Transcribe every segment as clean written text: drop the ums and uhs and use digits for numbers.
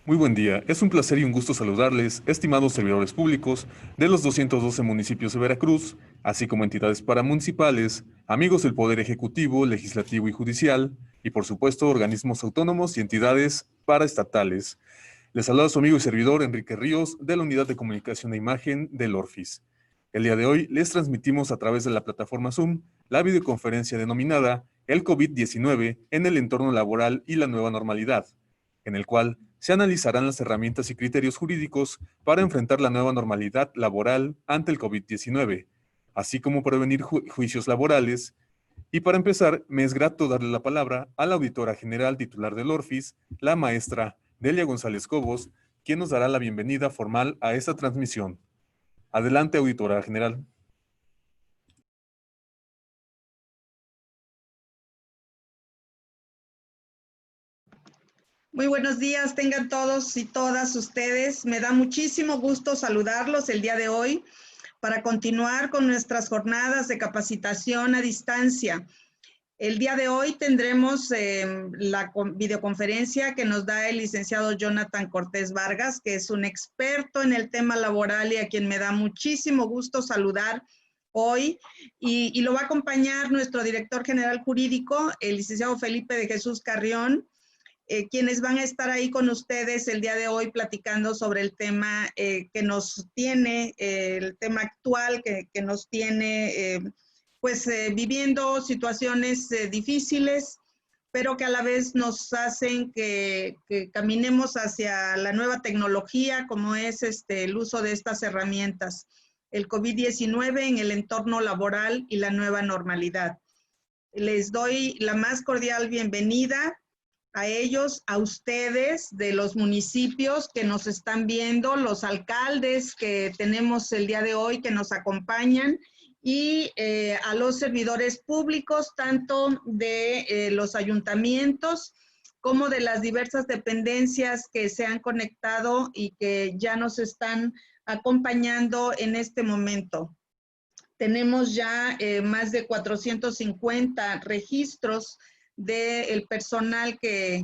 Muy buen día, es un placer y un gusto saludarles, estimados servidores públicos de los 212 municipios de Veracruz, así como entidades paramunicipales, amigos del Poder Ejecutivo, Legislativo y Judicial, y por supuesto organismos autónomos y entidades paraestatales. Les saluda su amigo y servidor Enrique Ríos de la Unidad de Comunicación e Imagen del ORFIS. El día de hoy les transmitimos a través de la plataforma Zoom la videoconferencia denominada El COVID-19 en el entorno laboral y la nueva normalidad, en el cual se analizarán las herramientas y criterios jurídicos para enfrentar la nueva normalidad laboral ante el COVID-19, así como prevenir juicios laborales. Y para empezar, me es grato darle la palabra a la auditora general titular del ORFIS, la maestra Delia González Cobos, quien nos dará la bienvenida formal a esta transmisión. Adelante, auditora general. Muy buenos días, tengan todos y todas ustedes. Me da muchísimo gusto saludarlos el día de hoy para continuar con nuestras jornadas de capacitación a distancia. El día de hoy tendremos la videoconferencia que nos da el licenciado Jonathan Cortés Vargas, que es un experto en el tema laboral y a quien me da muchísimo gusto saludar hoy. Y lo va a acompañar nuestro director general jurídico, el licenciado Felipe de Jesús Carrión, quienes van a estar ahí con ustedes el día de hoy platicando sobre el tema que nos tiene, el tema actual que nos tiene viviendo situaciones difíciles, pero que a la vez nos hacen que caminemos hacia la nueva tecnología, como es el uso de estas herramientas, el COVID-19 en el entorno laboral y la nueva normalidad. Les doy la más cordial bienvenida a ellos, a ustedes de los municipios que nos están viendo, los alcaldes que tenemos el día de hoy que nos acompañan y a los servidores públicos, tanto de los ayuntamientos como de las diversas dependencias que se han conectado y que ya nos están acompañando en este momento. Tenemos ya más de 450 registros del personal que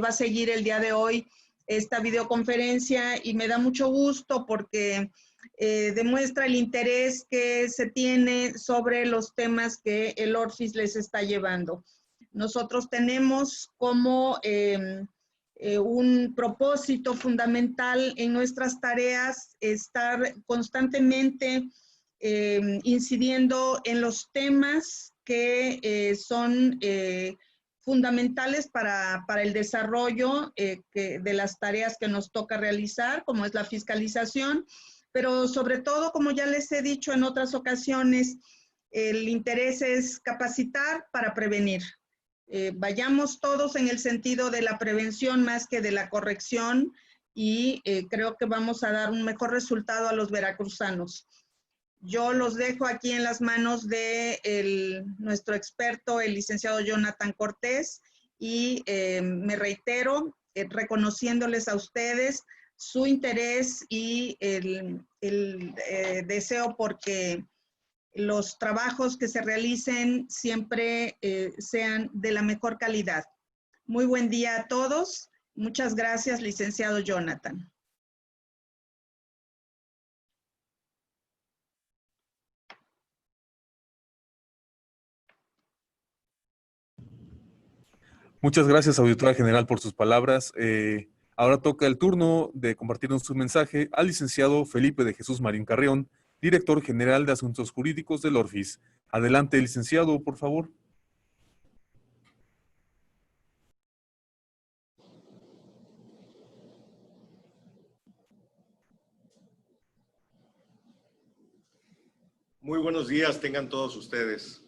va a seguir el día de hoy esta videoconferencia, y me da mucho gusto porque demuestra el interés que se tiene sobre los temas que el ORFIS les está llevando. Nosotros tenemos como un propósito fundamental en nuestras tareas estar constantemente incidiendo en los temas que son fundamentales para el desarrollo de las tareas que nos toca realizar, como es la fiscalización, pero sobre todo, como ya les he dicho en otras ocasiones, el interés es capacitar para prevenir. Vayamos todos en el sentido de la prevención más que de la corrección, y creo que vamos a dar un mejor resultado a los veracruzanos. Yo los dejo aquí en las manos de nuestro experto, el licenciado Jonathan Cortés, y me reitero reconociéndoles a ustedes su interés y el deseo porque los trabajos que se realicen siempre sean de la mejor calidad. Muy buen día a todos. Muchas gracias, licenciado Jonathan. Muchas gracias, auditora general, por sus palabras. Ahora toca el turno de compartirnos su mensaje al licenciado Felipe de Jesús Marín Carrión, director general de Asuntos Jurídicos del ORFIS. Adelante, licenciado, por favor. Muy buenos días tengan todos ustedes.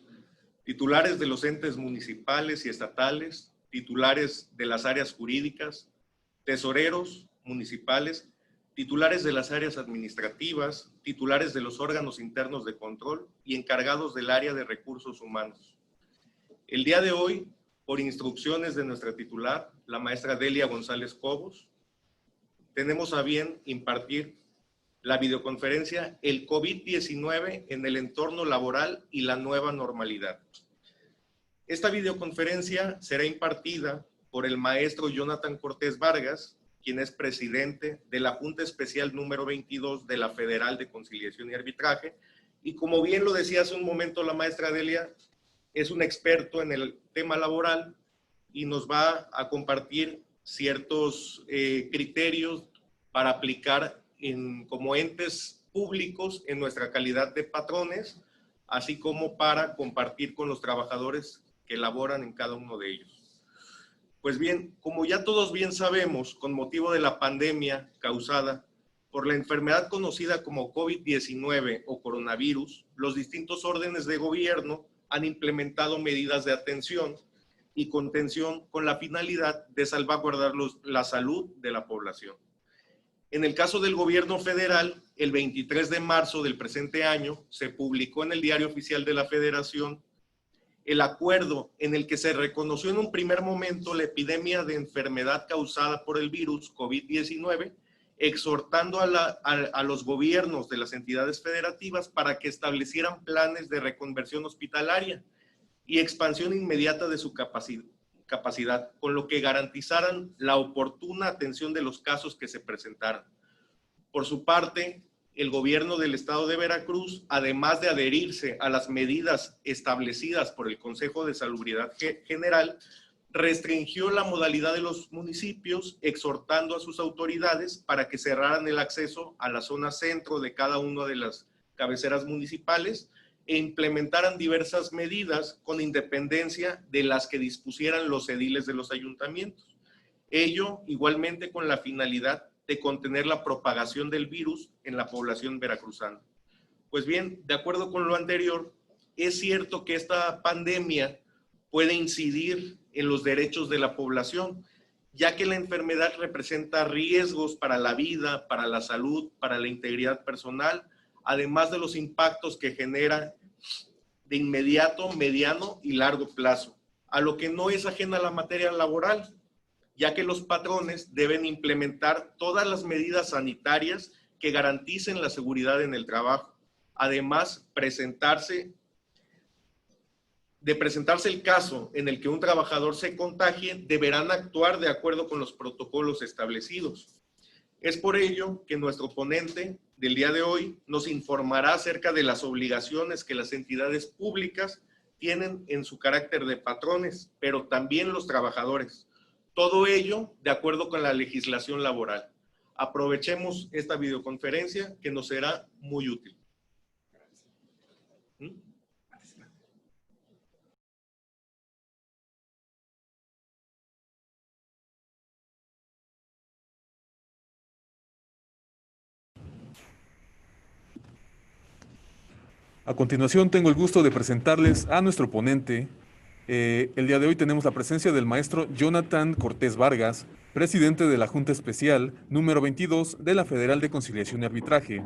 Titulares de los entes municipales y estatales, titulares de las áreas jurídicas, tesoreros municipales, titulares de las áreas administrativas, titulares de los órganos internos de control y encargados del área de recursos humanos. El día de hoy, por instrucciones de nuestra titular, la maestra Delia González Cobos, tenemos a bien impartir la videoconferencia El COVID-19 en el entorno laboral y la nueva normalidad. Esta videoconferencia será impartida por el maestro Jonathan Cortés Vargas, quien es presidente de la Junta Especial número 22 de la Federal de Conciliación y Arbitraje. Y como bien lo decía hace un momento la maestra Delia, es un experto en el tema laboral y nos va a compartir ciertos criterios para aplicar como entes públicos en nuestra calidad de patrones, así como para compartir con los trabajadores que laboran en cada uno de ellos. Pues bien, como ya todos bien sabemos, con motivo de la pandemia causada por la enfermedad conocida como COVID-19 o coronavirus, los distintos órdenes de gobierno han implementado medidas de atención y contención con la finalidad de salvaguardar la salud de la población. En el caso del gobierno federal, el 23 de marzo del presente año se publicó en el Diario Oficial de la Federación el acuerdo en el que se reconoció en un primer momento la epidemia de enfermedad causada por el virus COVID-19, exhortando a los gobiernos de las entidades federativas para que establecieran planes de reconversión hospitalaria y expansión inmediata de su capacidad, con lo que garantizaran la oportuna atención de los casos que se presentaran. Por su parte, el gobierno del estado de Veracruz, además de adherirse a las medidas establecidas por el Consejo de Salubridad General, restringió la modalidad de los municipios, exhortando a sus autoridades para que cerraran el acceso a la zona centro de cada una de las cabeceras municipales e implementaran diversas medidas con independencia de las que dispusieran los ediles de los ayuntamientos. Ello igualmente con la finalidad de contener la propagación del virus en la población veracruzana. Pues bien, de acuerdo con lo anterior, es cierto que esta pandemia puede incidir en los derechos de la población, ya que la enfermedad representa riesgos para la vida, para la salud, para la integridad personal, además de los impactos que genera de inmediato, mediano y largo plazo, a lo que no es ajena a la materia laboral, ya que los patrones deben implementar todas las medidas sanitarias que garanticen la seguridad en el trabajo. Además, de presentarse el caso en el que un trabajador se contagie, deberán actuar de acuerdo con los protocolos establecidos. Es por ello que nuestro ponente del día de hoy nos informará acerca de las obligaciones que las entidades públicas tienen en su carácter de patrones, pero también los trabajadores. Todo ello de acuerdo con la legislación laboral. Aprovechemos esta videoconferencia que nos será muy útil. A continuación, tengo el gusto de presentarles a nuestro ponente. El día de hoy tenemos la presencia del maestro Jonathan Cortés Vargas, presidente de la Junta Especial número 22 de la Federal de Conciliación y Arbitraje.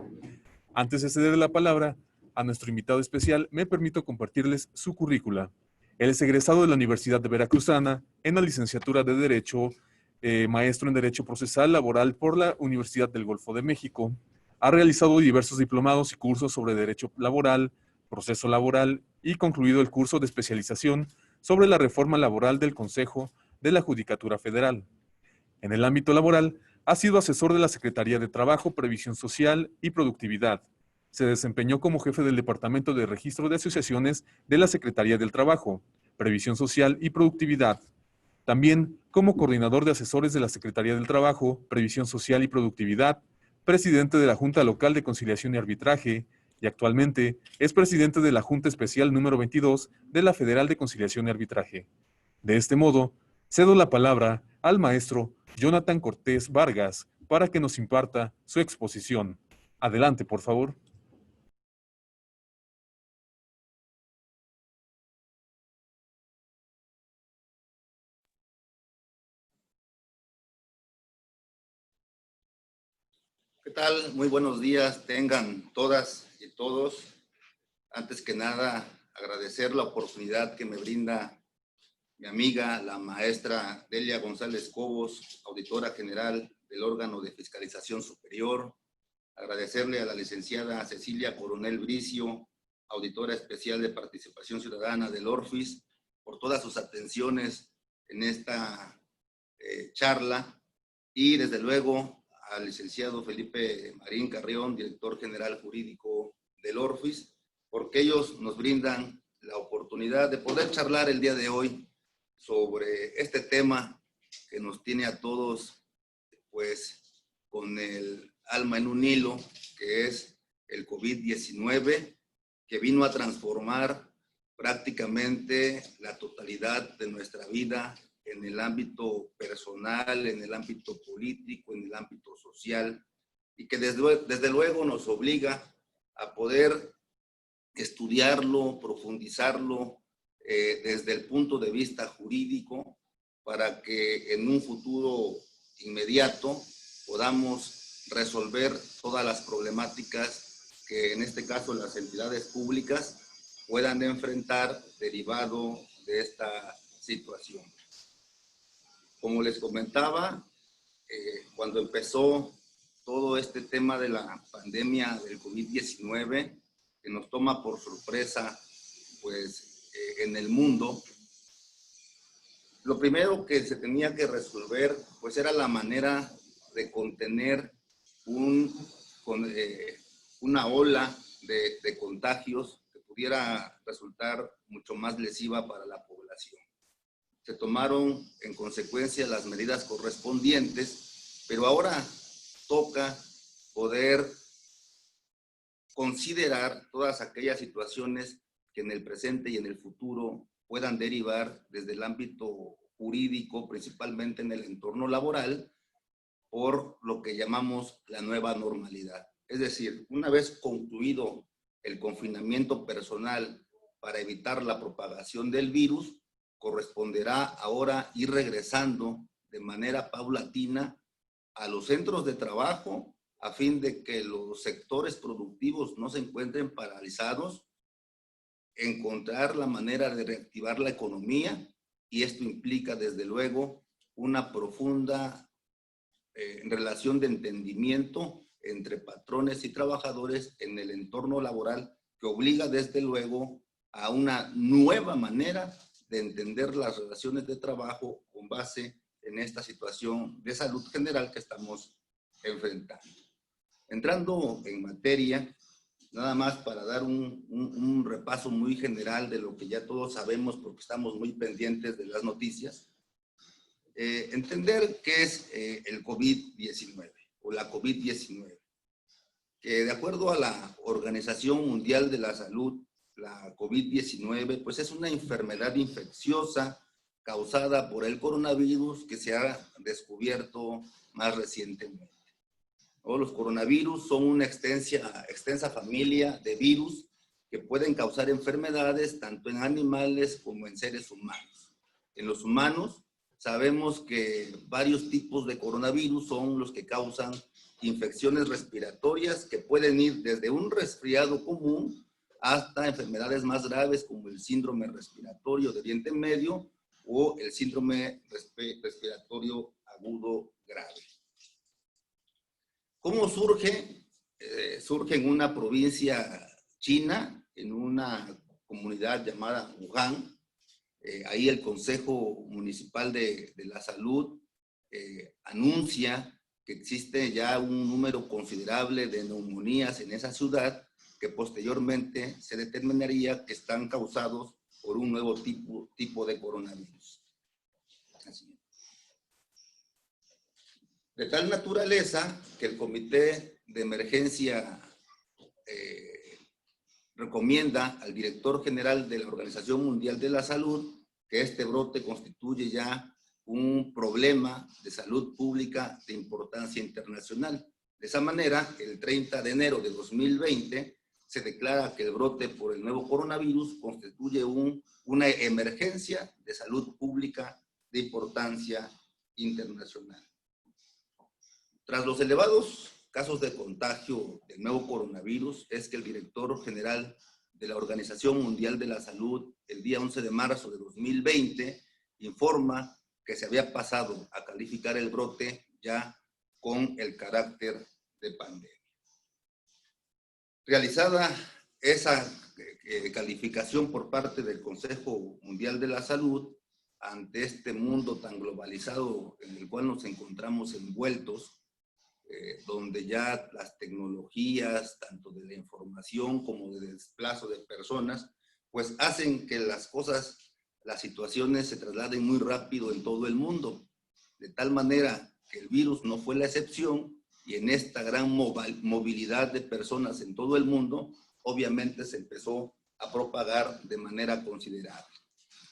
Antes de ceder la palabra a nuestro invitado especial, me permito compartirles su currícula. Él es egresado de la Universidad de Veracruzana en la licenciatura de Derecho, maestro en Derecho Procesal Laboral por la Universidad del Golfo de México. Ha realizado diversos diplomados y cursos sobre Derecho Laboral, Proceso Laboral y concluido el curso de especialización sobre la reforma laboral del Consejo de la Judicatura Federal. En el ámbito laboral, ha sido asesor de la Secretaría de Trabajo, Previsión Social y Productividad. Se desempeñó como jefe del Departamento de Registro de Asociaciones de la Secretaría del Trabajo, Previsión Social y Productividad. También como coordinador de asesores de la Secretaría del Trabajo, Previsión Social y Productividad, presidente de la Junta Local de Conciliación y Arbitraje, y actualmente es presidente de la Junta Especial número 22 de la Federal de Conciliación y Arbitraje. De este modo, cedo la palabra al maestro Jonathan Cortés Vargas para que nos imparta su exposición. Adelante, por favor. ¿Qué tal? Muy buenos días tengan todas y todos. Antes que nada, agradecer la oportunidad que me brinda mi amiga, la maestra Delia González Cobos, auditora general del órgano de fiscalización superior. Agradecerle a la licenciada Cecilia Coronel Bricio, auditora especial de participación ciudadana del ORFIS, por todas sus atenciones en esta charla, y desde luego al licenciado Felipe Marín Carrión, director general jurídico del ORFIS, porque ellos nos brindan la oportunidad de poder charlar el día de hoy sobre este tema que nos tiene a todos pues con el alma en un hilo, que es el COVID-19, que vino a transformar prácticamente la totalidad de nuestra vida en el ámbito personal, en el ámbito político, en el ámbito social, y que desde luego nos obliga a poder estudiarlo, profundizarlo desde el punto de vista jurídico, para que en un futuro inmediato podamos resolver todas las problemáticas que en este caso las entidades públicas puedan enfrentar derivado de esta situación. Como les comentaba, cuando empezó todo este tema de la pandemia del COVID-19, que nos toma por sorpresa pues, en el mundo, lo primero que se tenía que resolver pues, era la manera de contener una ola de contagios que pudiera resultar mucho más lesiva para la población. Se tomaron en consecuencia las medidas correspondientes, pero ahora toca poder considerar todas aquellas situaciones que en el presente y en el futuro puedan derivar desde el ámbito jurídico, principalmente en el entorno laboral, por lo que llamamos la nueva normalidad. Es decir, una vez concluido el confinamiento personal para evitar la propagación del virus, corresponderá ahora ir regresando de manera paulatina a los centros de trabajo a fin de que los sectores productivos no se encuentren paralizados, encontrar la manera de reactivar la economía, y esto implica desde luego una profunda relación de entendimiento entre patrones y trabajadores en el entorno laboral, que obliga desde luego a una nueva manera de entender las relaciones de trabajo con base en esta situación de salud general que estamos enfrentando. Entrando en materia, nada más para dar un repaso muy general de lo que ya todos sabemos porque estamos muy pendientes de las noticias, entender qué es el COVID-19 o la COVID-19, que de acuerdo a la Organización Mundial de la Salud, la COVID-19 pues es una enfermedad infecciosa causada por el coronavirus que se ha descubierto más recientemente. Los coronavirus son una extensa familia de virus que pueden causar enfermedades tanto en animales como en seres humanos. En los humanos sabemos que varios tipos de coronavirus son los que causan infecciones respiratorias que pueden ir desde un resfriado común hasta enfermedades más graves como el síndrome respiratorio de Oriente Medio o el síndrome respiratorio agudo grave. ¿Cómo surge? Surge en una provincia china, en una comunidad llamada Wuhan. Ahí el Consejo Municipal de la Salud anuncia que existe ya un número considerable de neumonías en esa ciudad que posteriormente se determinaría que están causados por un nuevo tipo de coronavirus. Así. De tal naturaleza que el Comité de Emergencia recomienda al director general de la Organización Mundial de la Salud que este brote constituye ya un problema de salud pública de importancia internacional. De esa manera, el 30 de enero de 2020 se declara que el brote por el nuevo coronavirus constituye una emergencia de salud pública de importancia internacional. Tras los elevados casos de contagio del nuevo coronavirus, es que el director general de la Organización Mundial de la Salud, el día 11 de marzo de 2020, informa que se había pasado a calificar el brote ya con el carácter de pandemia. Realizada esa calificación por parte del Consejo Mundial de la Salud, ante este mundo tan globalizado en el cual nos encontramos envueltos, donde ya las tecnologías, tanto de la información como de desplazo de personas, pues hacen que las cosas, las situaciones se trasladen muy rápido en todo el mundo, de tal manera que el virus no fue la excepción, y en esta gran movilidad de personas en todo el mundo, obviamente se empezó a propagar de manera considerable.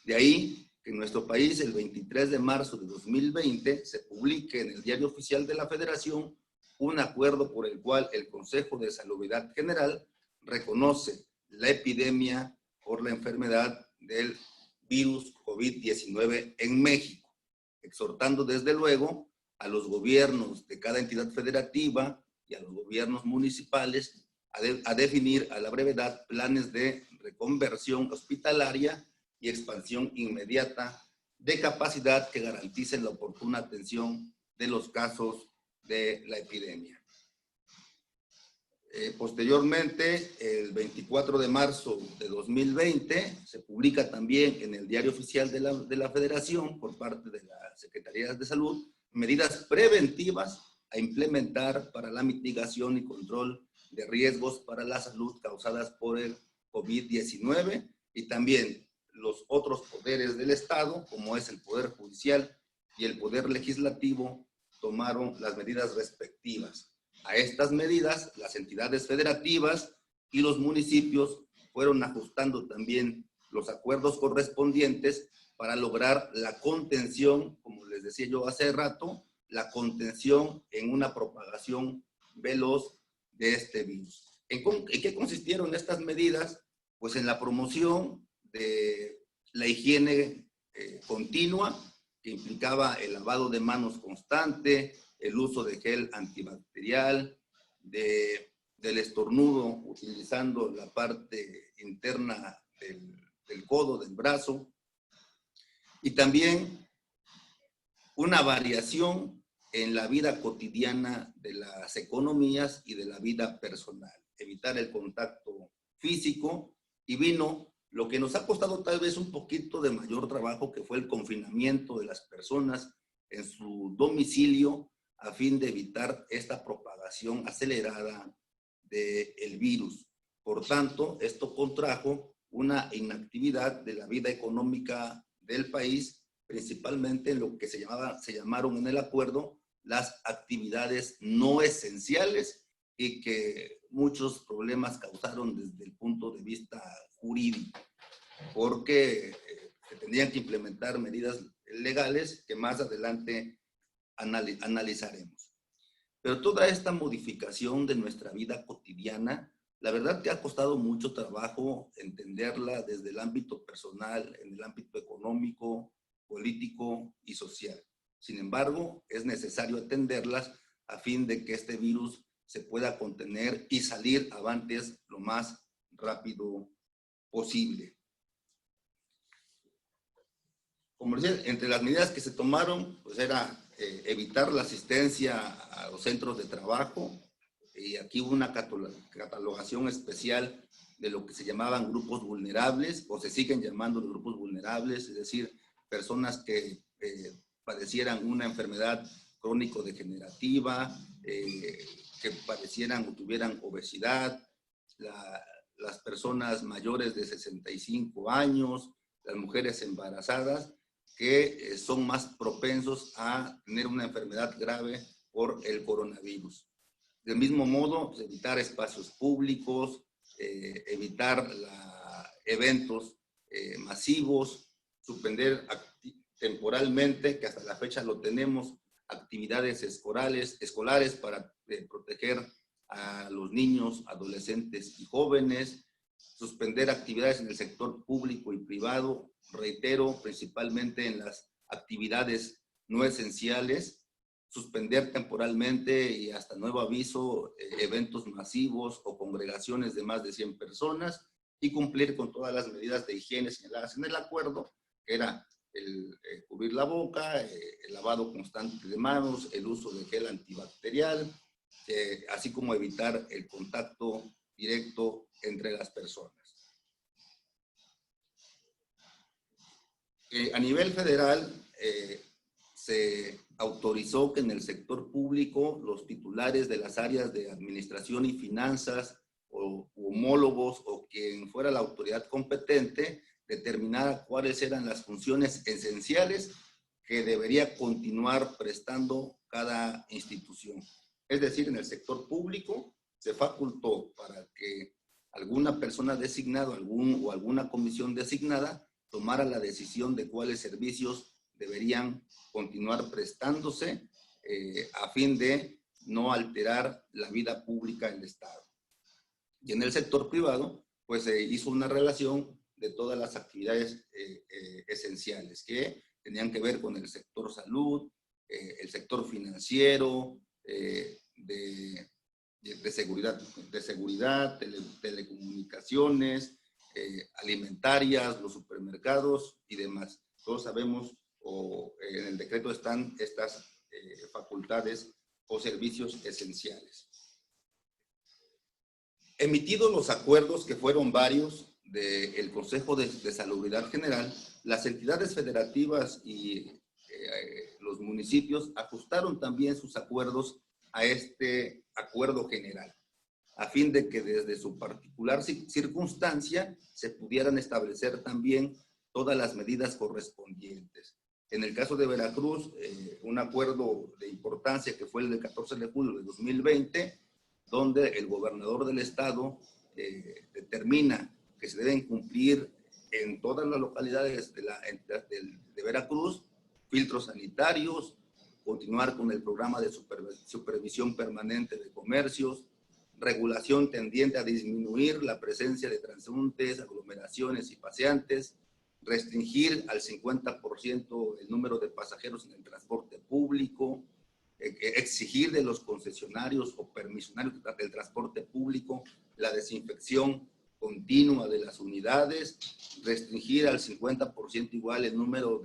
De ahí que en nuestro país, el 23 de marzo de 2020, se publique en el Diario Oficial de la Federación un acuerdo por el cual el Consejo de Salubridad General reconoce la epidemia por la enfermedad del virus COVID-19 en México, exhortando desde luego a los gobiernos de cada entidad federativa y a los gobiernos municipales a definir a la brevedad planes de reconversión hospitalaria y expansión inmediata de capacidad que garanticen la oportuna atención de los casos de la epidemia. Posteriormente, el 24 de marzo de 2020, se publica también en el Diario Oficial de la Federación, por parte de la Secretaría de Salud, medidas preventivas a implementar para la mitigación y control de riesgos para la salud causadas por el COVID-19, y también los otros poderes del Estado, como es el Poder Judicial y el Poder Legislativo, tomaron las medidas respectivas. A estas medidas, las entidades federativas y los municipios fueron ajustando también los acuerdos correspondientes para lograr la contención, como les decía yo hace rato, la contención en una propagación veloz de este virus. ¿En qué consistieron estas medidas? Pues en la promoción de la higiene continua, que implicaba el lavado de manos constante, el uso de gel antibacterial, del estornudo utilizando la parte interna del codo, del brazo, y también una variación en la vida cotidiana de las economías y de la vida personal, evitar el contacto físico, y vino lo que nos ha costado tal vez un poquito de mayor trabajo, que fue el confinamiento de las personas en su domicilio a fin de evitar esta propagación acelerada del virus. Por tanto, esto contrajo una inactividad de la vida económica del país, principalmente en lo que se llamaron en el acuerdo las actividades no esenciales, y que muchos problemas causaron desde el punto de vista jurídico, porque se tendrían que implementar medidas legales que más adelante analizaremos. Pero toda esta modificación de nuestra vida cotidiana, la verdad que ha costado mucho trabajo entenderla desde el ámbito personal, en el ámbito económico, político y social. Sin embargo, es necesario atenderlas a fin de que este virus se pueda contener y salir avantes lo más rápido posible. Como decía, entre las medidas que se tomaron, pues era evitar la asistencia a los centros de trabajo, y aquí hubo una catalogación especial de lo que se llamaban grupos vulnerables, o se siguen llamando grupos vulnerables, es decir, personas que padecieran una enfermedad crónico-degenerativa, que padecieran o tuvieran obesidad, las personas mayores de 65 años, las mujeres embarazadas, que son más propensos a tener una enfermedad grave por el coronavirus. Del mismo modo, pues, evitar espacios públicos, evitar eventos masivos, suspender temporalmente, que hasta la fecha lo tenemos, actividades escolares para proteger a los niños, adolescentes y jóvenes, suspender actividades en el sector público y privado, reitero, principalmente en las actividades no esenciales, suspender temporalmente y hasta nuevo aviso eventos masivos o congregaciones de más de 100 personas, y cumplir con todas las medidas de higiene señaladas en el acuerdo, que era el cubrir la boca, el lavado constante de manos, el uso de gel antibacterial, así como evitar el contacto directo entre las personas. A nivel federal, se autorizó que en el sector público los titulares de las áreas de administración y finanzas o homólogos o quien fuera la autoridad competente determinara cuáles eran las funciones esenciales que debería continuar prestando cada institución. Es decir, en el sector público se facultó para que alguna persona designada o alguna comisión designada tomara la decisión de cuáles servicios deberían continuar prestándose a fin de no alterar la vida pública del Estado. Y en el sector privado, pues se hizo una relación de todas las actividades esenciales que tenían que ver con el sector salud, el sector financiero, de seguridad, telecomunicaciones, alimentarias, los supermercados y demás. Todos sabemos, o en el decreto están estas facultades o servicios esenciales. Emitidos los acuerdos, que fueron varios, del Consejo de Salubridad General, las entidades federativas y los municipios ajustaron también sus acuerdos a este acuerdo general, a fin de que desde su particular circunstancia se pudieran establecer también todas las medidas correspondientes. En el caso de Veracruz, un acuerdo de importancia que fue el del 14 de julio de 2020, donde el gobernador del estado determina que se deben cumplir en todas las localidades de Veracruz filtros sanitarios, continuar con el programa de supervisión permanente de comercios, regulación tendiente a disminuir la presencia de transeúntes, aglomeraciones y paseantes, restringir al 50% el número de pasajeros en el transporte público, exigir de los concesionarios o permisionarios del transporte público la desinfección continua de las unidades, restringir al 50% igual el número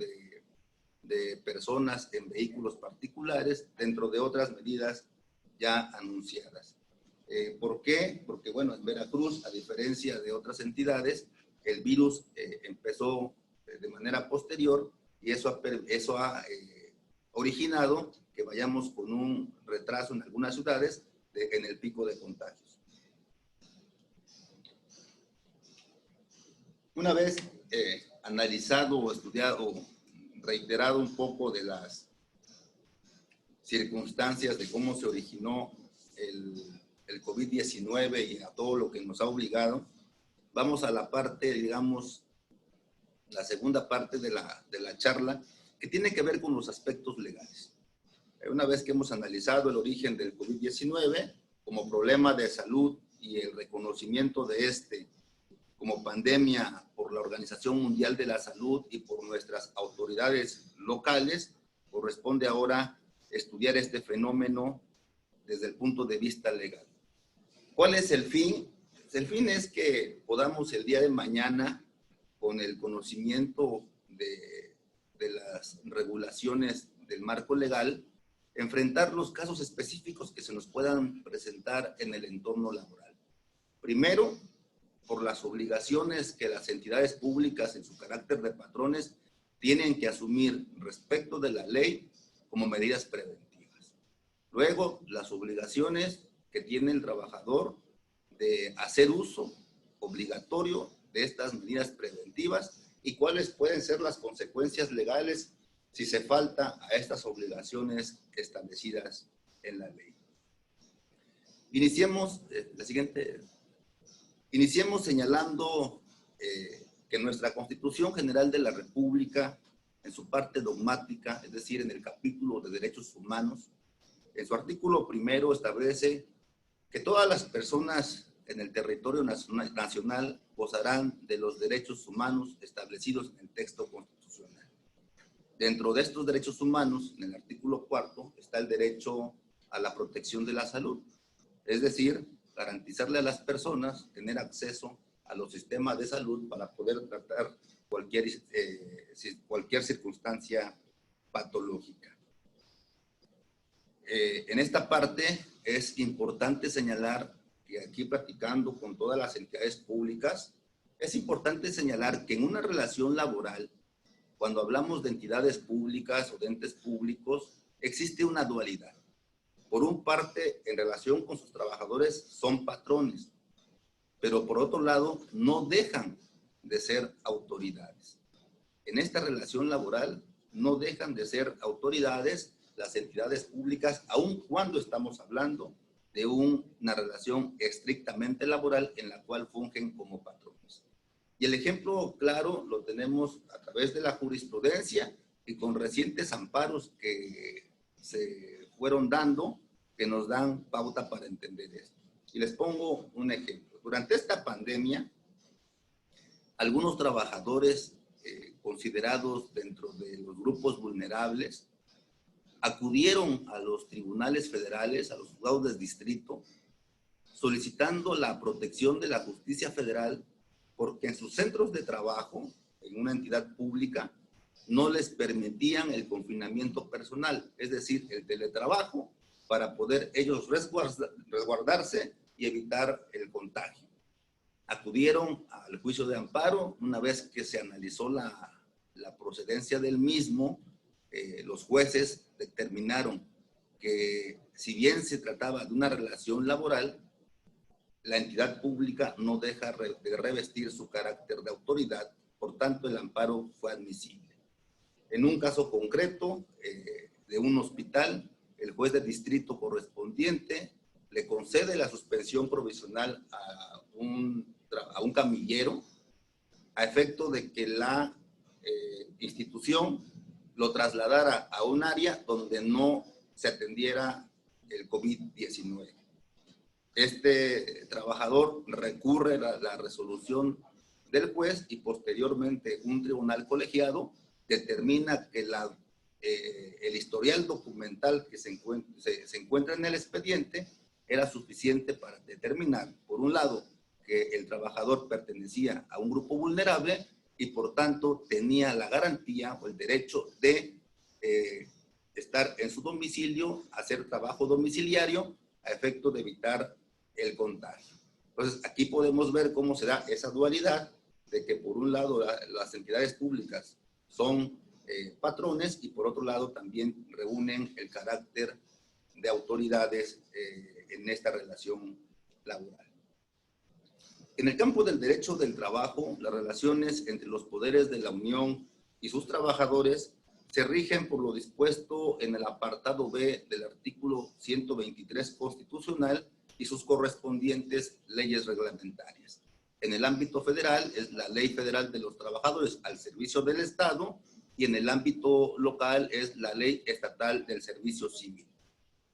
de personas en vehículos particulares, dentro de otras medidas ya anunciadas. ¿Por qué? Porque, bueno, en Veracruz, a diferencia de otras entidades, el virus empezó de manera posterior y eso ha originado que vayamos con un retraso en algunas ciudades en el pico de contagios. Una vez analizado o estudiado, reiterado un poco de las circunstancias de cómo se originó el COVID-19 y a todo lo que nos ha obligado, vamos a la parte, digamos, la segunda parte de la charla, que tiene que ver con los aspectos legales. Una vez que hemos analizado el origen del COVID-19 como problema de salud y el reconocimiento de este como pandemia por la Organización Mundial de la Salud y por nuestras autoridades locales, corresponde ahora estudiar este fenómeno desde el punto de vista legal. ¿Cuál es el fin? El fin es que podamos el día de mañana, con el conocimiento de las regulaciones del marco legal, enfrentar los casos específicos que se nos puedan presentar en el entorno laboral. Primero, por las obligaciones que las entidades públicas en su carácter de patrones tienen que asumir respecto de la ley como medidas preventivas. Luego, las obligaciones que tiene el trabajador de hacer uso obligatorio de estas medidas preventivas y cuáles pueden ser las consecuencias legales si se falta a estas obligaciones establecidas en la ley. Iniciemos señalando que nuestra Constitución General de la República, en su parte dogmática, es decir, en el capítulo de Derechos Humanos, en su artículo primero establece que todas las personas en el territorio nacional gozarán de los derechos humanos establecidos en el texto constitucional. Dentro de estos derechos humanos, en el artículo cuarto, está el derecho a la protección de la salud, es decir, garantizarle a las personas tener acceso a los sistemas de salud para poder tratar cualquier circunstancia patológica. En esta parte es importante señalar que aquí, platicando con todas las entidades públicas, es importante señalar que en una relación laboral cuando hablamos de entidades públicas o de entes públicos, existe una dualidad. Por un parte, en relación con sus trabajadores, son patrones, pero por otro lado, no dejan de ser autoridades. En esta relación laboral, no dejan de ser autoridades las entidades públicas, aun cuando estamos hablando de una relación estrictamente laboral en la cual fungen como patrones. Y el ejemplo claro lo tenemos a través de la jurisprudencia y con recientes amparos que se fueron dando, que nos dan pauta para entender esto. Y les pongo un ejemplo. Durante esta pandemia, algunos trabajadores considerados dentro de los grupos vulnerables acudieron a los tribunales federales, a los juzgados de distrito, solicitando la protección de la justicia federal porque en sus centros de trabajo, en una entidad pública, no les permitían el confinamiento personal, es decir, el teletrabajo, para poder ellos resguardarse y evitar el contagio. Acudieron al juicio de amparo. Una vez que se analizó la procedencia del mismo, los jueces determinaron que si bien se trataba de una relación laboral, la entidad pública no deja de revestir su carácter de autoridad, por tanto el amparo fue admisible. En un caso concreto de un hospital, el juez de distrito correspondiente le concede la suspensión provisional a un camillero a efecto de que la institución lo trasladara a un área donde no se atendiera el COVID-19. Este trabajador recurre a la resolución del juez y posteriormente un tribunal colegiado determina que el historial documental que se encuentra en el expediente era suficiente para determinar, por un lado, que el trabajador pertenecía a un grupo vulnerable y por tanto tenía la garantía o el derecho de estar en su domicilio, hacer trabajo domiciliario a efecto de evitar el contagio. Entonces, aquí podemos ver cómo se da esa dualidad de que por un lado las entidades públicas son patrones y por otro lado también reúnen el carácter de autoridades en esta relación laboral. En el campo del derecho del trabajo, las relaciones entre los poderes de la Unión y sus trabajadores se rigen por lo dispuesto en el apartado B del artículo 123 constitucional y sus correspondientes leyes reglamentarias. En el ámbito federal es la Ley Federal de los Trabajadores al Servicio del Estado y en el ámbito local es la Ley Estatal del Servicio Civil.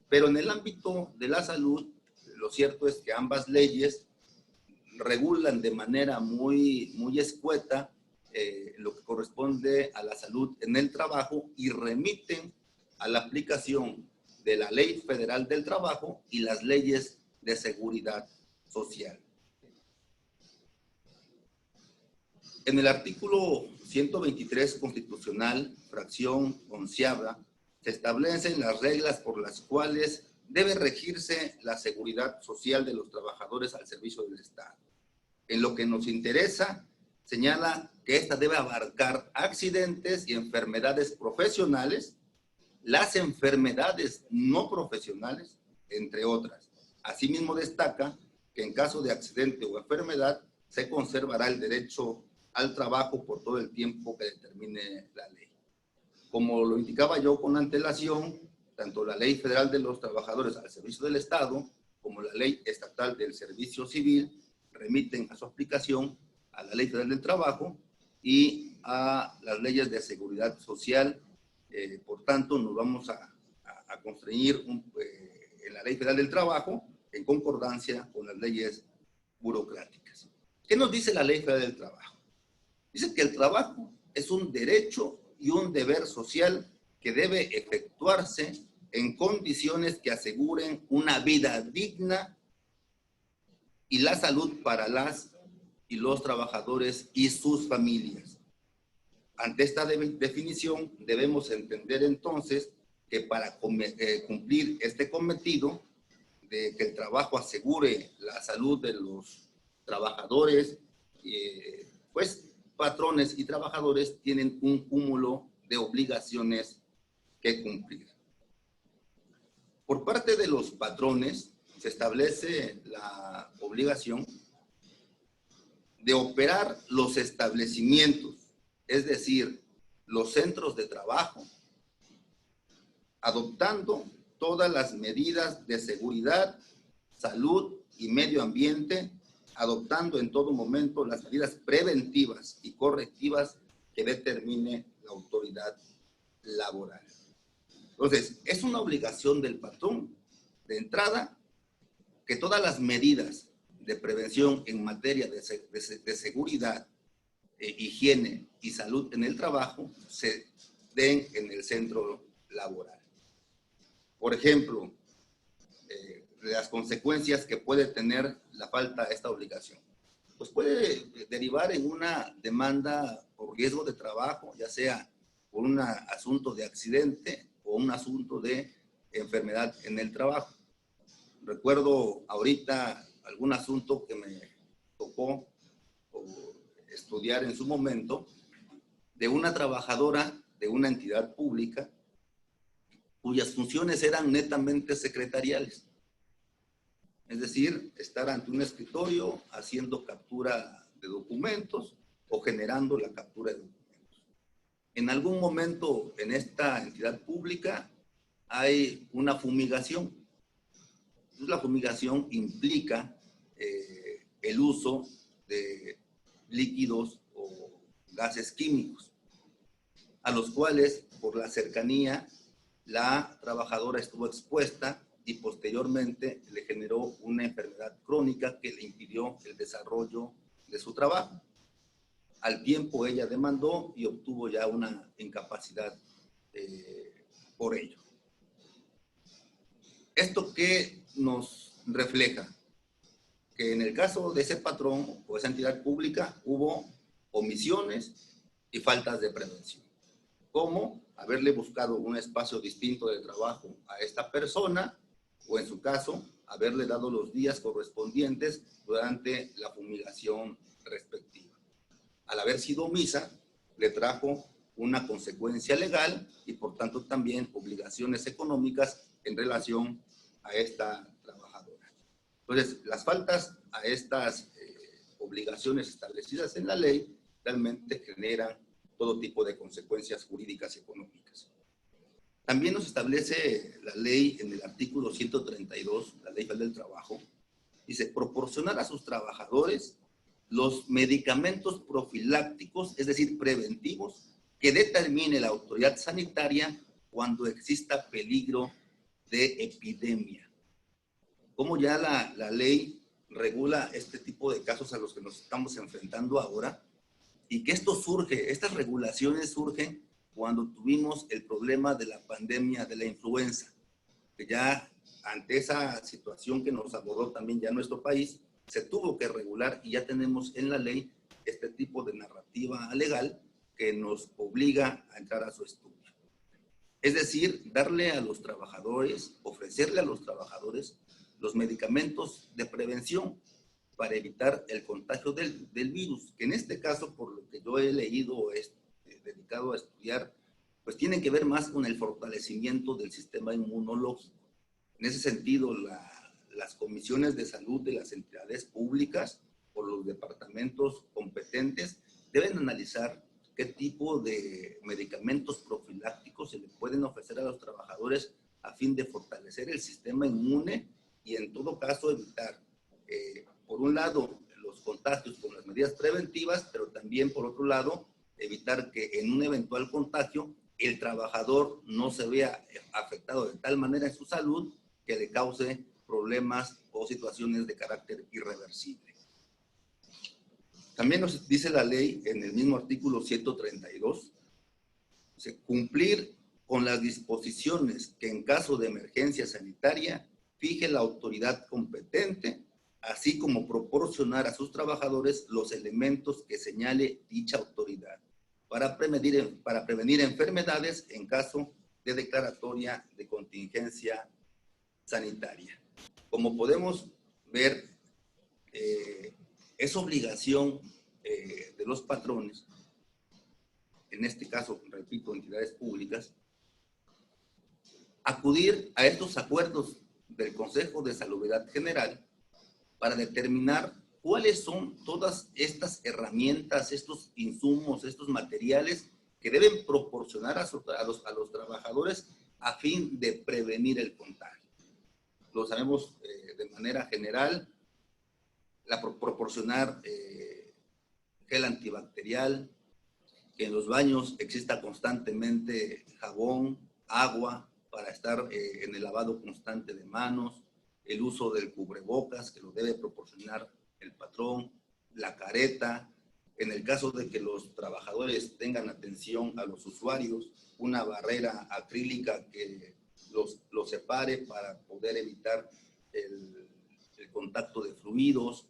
Pero en el ámbito de la salud, lo cierto es que ambas leyes regulan de manera muy escueta lo que corresponde a la salud en el trabajo y remiten a la aplicación de la Ley Federal del Trabajo y las leyes de seguridad social. En el artículo 123 constitucional, fracción 11ª, se establecen las reglas por las cuales debe regirse la seguridad social de los trabajadores al servicio del Estado. En lo que nos interesa, señala que esta debe abarcar accidentes y enfermedades profesionales, las enfermedades no profesionales, entre otras. Asimismo destaca que en caso de accidente o enfermedad se conservará el derecho al trabajo por todo el tiempo que determine la ley. Como lo indicaba yo con antelación, tanto la Ley Federal de los Trabajadores al Servicio del Estado como la Ley Estatal del Servicio Civil remiten a su aplicación a la Ley Federal del Trabajo y a las leyes de seguridad social. Por tanto, nos vamos a constreñir en la Ley Federal del Trabajo en concordancia con las leyes burocráticas. ¿Qué nos dice la Ley Federal del Trabajo? Dice que el trabajo es un derecho y un deber social que debe efectuarse en condiciones que aseguren una vida digna y la salud para las y los trabajadores y sus familias. Ante esta definición debemos entender entonces que para cumplir este cometido de que el trabajo asegure la salud de los trabajadores, pues patrones y trabajadores tienen un cúmulo de obligaciones que cumplir. Por parte de los patrones, se establece la obligación de operar los establecimientos, es decir, los centros de trabajo, adoptando todas las medidas de seguridad, salud y medio ambiente, adoptando en todo momento las medidas preventivas y correctivas que determine la autoridad laboral. Entonces, es una obligación del patrón, de entrada, que todas las medidas de prevención en materia de seguridad, higiene y salud en el trabajo se den en el centro laboral. Por ejemplo, las consecuencias que puede tener la falta de esta obligación. Pues puede derivar en una demanda por riesgo de trabajo, ya sea por un asunto de accidente o un asunto de enfermedad en el trabajo. Recuerdo ahorita algún asunto que me tocó estudiar en su momento de una trabajadora de una entidad pública cuyas funciones eran netamente secretariales. Es decir, estar ante un escritorio haciendo captura de documentos o generando la captura de documentos. En algún momento en esta entidad pública hay una fumigación. La fumigación implica el uso de líquidos o gases químicos, a los cuales por la cercanía la trabajadora estuvo expuesta y posteriormente le generó una enfermedad crónica que le impidió el desarrollo de su trabajo. Al tiempo ella demandó y obtuvo ya una incapacidad por ello. ¿Esto qué nos refleja? Que en el caso de ese patrón o esa entidad pública hubo omisiones y faltas de prevención. Como haberle buscado un espacio distinto de trabajo a esta persona, o en su caso, haberle dado los días correspondientes durante la fumigación respectiva. Al haber sido omisa, le trajo una consecuencia legal y por tanto también obligaciones económicas en relación a esta trabajadora. Entonces, las faltas a estas obligaciones establecidas en la ley realmente generan todo tipo de consecuencias jurídicas y económicas. También nos establece la ley en el artículo 132, la Ley Federal del Trabajo, dice, proporcionar a sus trabajadores los medicamentos profilácticos, es decir, preventivos, que determine la autoridad sanitaria cuando exista peligro de epidemia. Como ya la ley regula este tipo de casos a los que nos estamos enfrentando ahora, y que esto surge, estas regulaciones surgen cuando tuvimos el problema de la pandemia de la influenza, que ya ante esa situación que nos abordó también ya nuestro país, se tuvo que regular y ya tenemos en la ley este tipo de narrativa legal que nos obliga a entrar a su estudio. Es decir, darle a los trabajadores, ofrecerle a los trabajadores los medicamentos de prevención para evitar el contagio del virus, que en este caso, por lo que yo he leído o he dedicado a estudiar, pues tienen que ver más con el fortalecimiento del sistema inmunológico. En ese sentido, las comisiones de salud de las entidades públicas o los departamentos competentes deben analizar qué tipo de medicamentos profilácticos se le pueden ofrecer a los trabajadores a fin de fortalecer el sistema inmune y en todo caso evitar, por un lado, los contagios con las medidas preventivas, pero también por otro lado, evitar que en un eventual contagio el trabajador no se vea afectado de tal manera en su salud que le cause problemas o situaciones de carácter irreversible. También nos dice la ley en el mismo artículo 132, cumplir con las disposiciones que en caso de emergencia sanitaria fije la autoridad competente, así como proporcionar a sus trabajadores los elementos que señale dicha autoridad para prevenir enfermedades en caso de declaratoria de contingencia sanitaria. Como podemos ver, es obligación de los patrones en este caso, repito, entidades públicas, acudir a estos acuerdos del Consejo de Salubridad General para determinar cuáles son todas estas herramientas, estos insumos, estos materiales que deben proporcionar a los trabajadores a fin de prevenir el contagio. Lo sabemos de manera general, proporcionar gel antibacterial, que en los baños exista constantemente jabón, agua, para estar en el lavado constante de manos, el uso del cubrebocas, que lo debe proporcionar el patrón, la careta, en el caso de que los trabajadores tengan atención a los usuarios, una barrera acrílica que los separe para poder evitar el contacto de fluidos,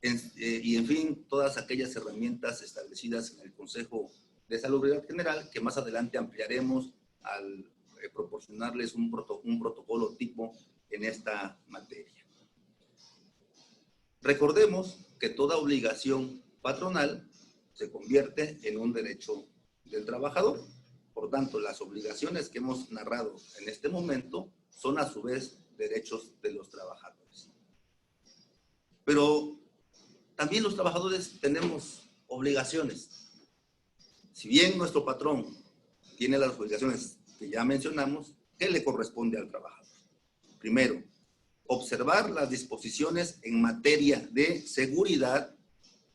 y en fin, todas aquellas herramientas establecidas en el Consejo de Salubridad General, que más adelante ampliaremos al proporcionarles un protocolo tipo en esta materia. Recordemos que toda obligación patronal se convierte en un derecho del trabajador. Por tanto, las obligaciones que hemos narrado en este momento son a su vez derechos de los trabajadores. Pero también los trabajadores tenemos obligaciones. Si bien nuestro patrón tiene las obligaciones que ya mencionamos, ¿qué le corresponde al trabajador? Primero, observar las disposiciones en materia de seguridad,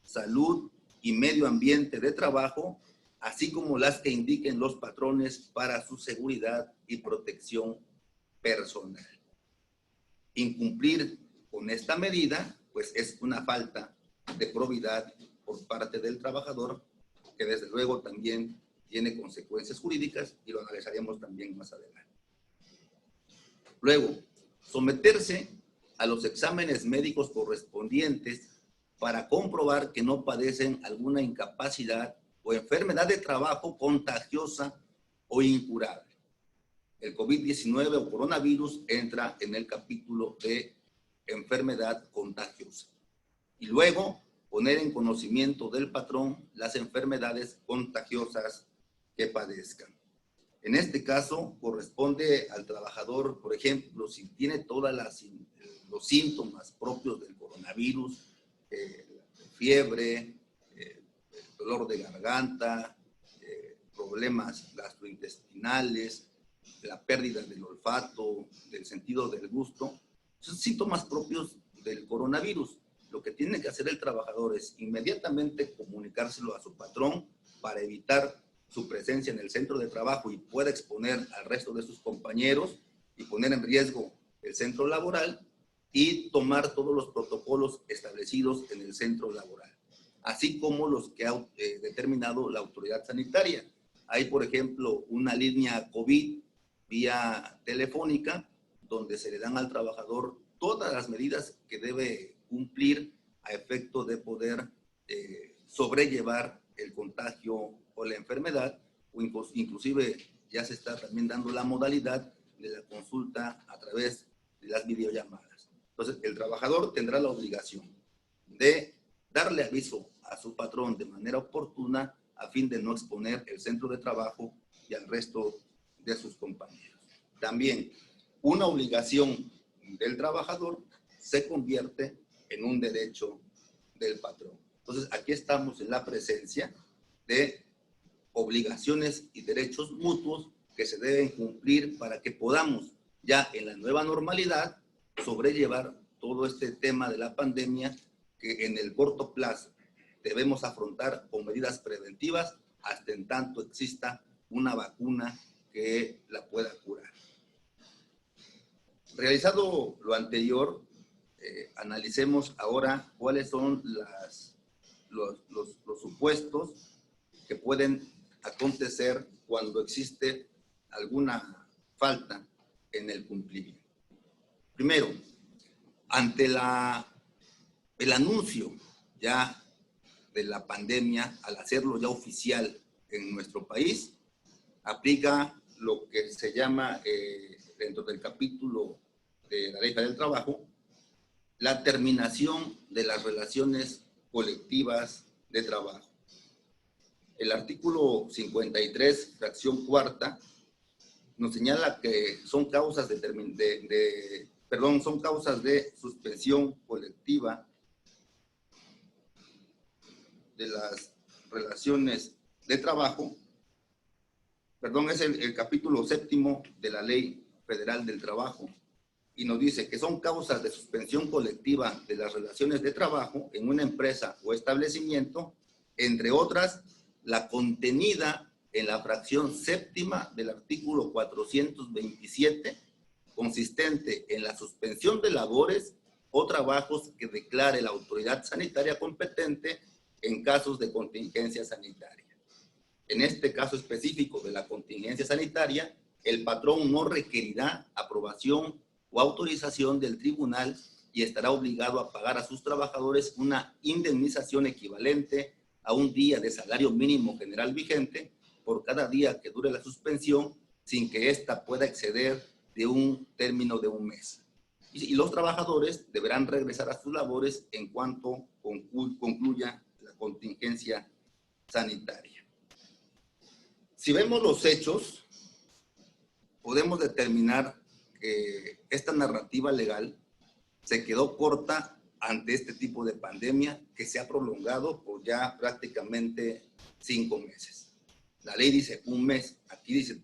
salud y medio ambiente de trabajo, así como las que indiquen los patrones para su seguridad y protección personal. Incumplir con esta medida, pues es una falta de probidad por parte del trabajador, que desde luego también tiene consecuencias jurídicas y lo analizaremos también más adelante. Luego, someterse a los exámenes médicos correspondientes para comprobar que no padecen alguna incapacidad o enfermedad de trabajo contagiosa o incurable. El COVID-19 o coronavirus entra en el capítulo de enfermedad contagiosa. Y luego, poner en conocimiento del patrón las enfermedades contagiosas que padezcan. En este caso, corresponde al trabajador, por ejemplo, si tiene todos los síntomas propios del coronavirus, fiebre, dolor de garganta, problemas gastrointestinales, la pérdida del olfato, del sentido del gusto, son síntomas propios del coronavirus. Lo que tiene que hacer el trabajador es inmediatamente comunicárselo a su patrón para evitar su presencia en el centro de trabajo y pueda exponer al resto de sus compañeros y poner en riesgo el centro laboral, y tomar todos los protocolos establecidos en el centro laboral, así como los que ha determinado la autoridad sanitaria. Hay, por ejemplo, una línea COVID vía telefónica donde se le dan al trabajador todas las medidas que debe cumplir a efecto de poder sobrellevar el contagio o la enfermedad, o inclusive ya se está también dando la modalidad de la consulta a través de las videollamadas. Entonces, el trabajador tendrá la obligación de darle aviso a su patrón de manera oportuna a fin de no exponer el centro de trabajo y al resto de sus compañeros. También, una obligación del trabajador se convierte en un derecho del patrón. Entonces, aquí estamos en la presencia de obligaciones y derechos mutuos que se deben cumplir para que podamos ya en la nueva normalidad sobrellevar todo este tema de la pandemia, que en el corto plazo debemos afrontar con medidas preventivas hasta en tanto exista una vacuna que la pueda curar. Realizado lo anterior, analicemos ahora cuáles son los supuestos que pueden acontecer cuando existe alguna falta en el cumplimiento. Primero, ante el anuncio ya de la pandemia, al hacerlo ya oficial en nuestro país, aplica lo que se llama, dentro del capítulo de la Ley Federal del Trabajo, la terminación de las relaciones colectivas de trabajo. el artículo 53, fracción cuarta, nos señala que son causas son causas de suspensión colectiva de las relaciones de trabajo. Es el capítulo séptimo de la Ley Federal del Trabajo, y nos dice que son causas de suspensión colectiva de las relaciones de trabajo en una empresa o establecimiento, entre otras, la contenida en la fracción séptima del artículo 427, consistente en la suspensión de labores o trabajos que declare la autoridad sanitaria competente en casos de contingencia sanitaria. En este caso específico de la contingencia sanitaria, el patrón no requerirá aprobación o autorización del tribunal y estará obligado a pagar a sus trabajadores una indemnización equivalente a un día de salario mínimo general vigente por cada día que dure la suspensión, sin que ésta pueda exceder de un término de un mes. Y los trabajadores deberán regresar a sus labores en cuanto concluya la contingencia sanitaria. Si vemos los hechos, podemos determinar que esta narrativa legal se quedó corta ante este tipo de pandemia que se ha prolongado por ya prácticamente 5 meses. La ley dice un mes, aquí dice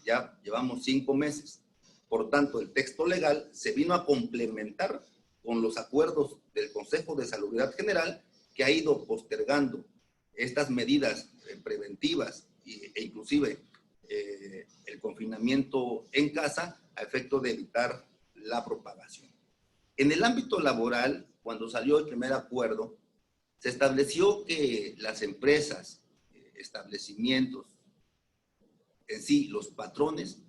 ya llevamos 5 meses. Por tanto, el texto legal se vino a complementar con los acuerdos del Consejo de Salubridad General, que ha ido postergando estas medidas preventivas e inclusive el confinamiento en casa a efecto de evitar la propagación. En el ámbito laboral, cuando salió el primer acuerdo, se estableció que las empresas, establecimientos, en sí, los patrones,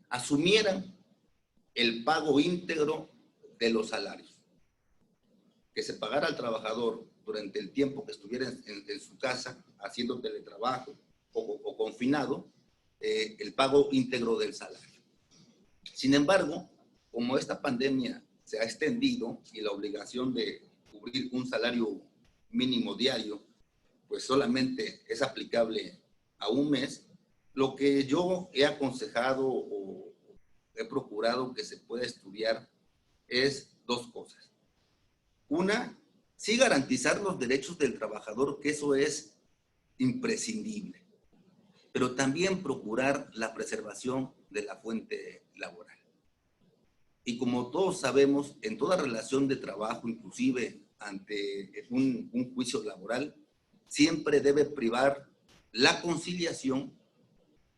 asumieran el pago íntegro de los salarios. Que se pagara al trabajador durante el tiempo que estuviera en su casa haciendo teletrabajo o confinado, el pago íntegro del salario. Sin embargo, como esta pandemia se ha extendido y la obligación de cubrir un salario mínimo diario, pues solamente es aplicable a un mes, lo que yo he aconsejado o he procurado que se pueda estudiar es 2 cosas. Una, sí garantizar los derechos del trabajador, que eso es imprescindible, pero también procurar la preservación de la fuente laboral. Y como todos sabemos, en toda relación de trabajo, inclusive ante un juicio laboral, siempre debe privar la conciliación,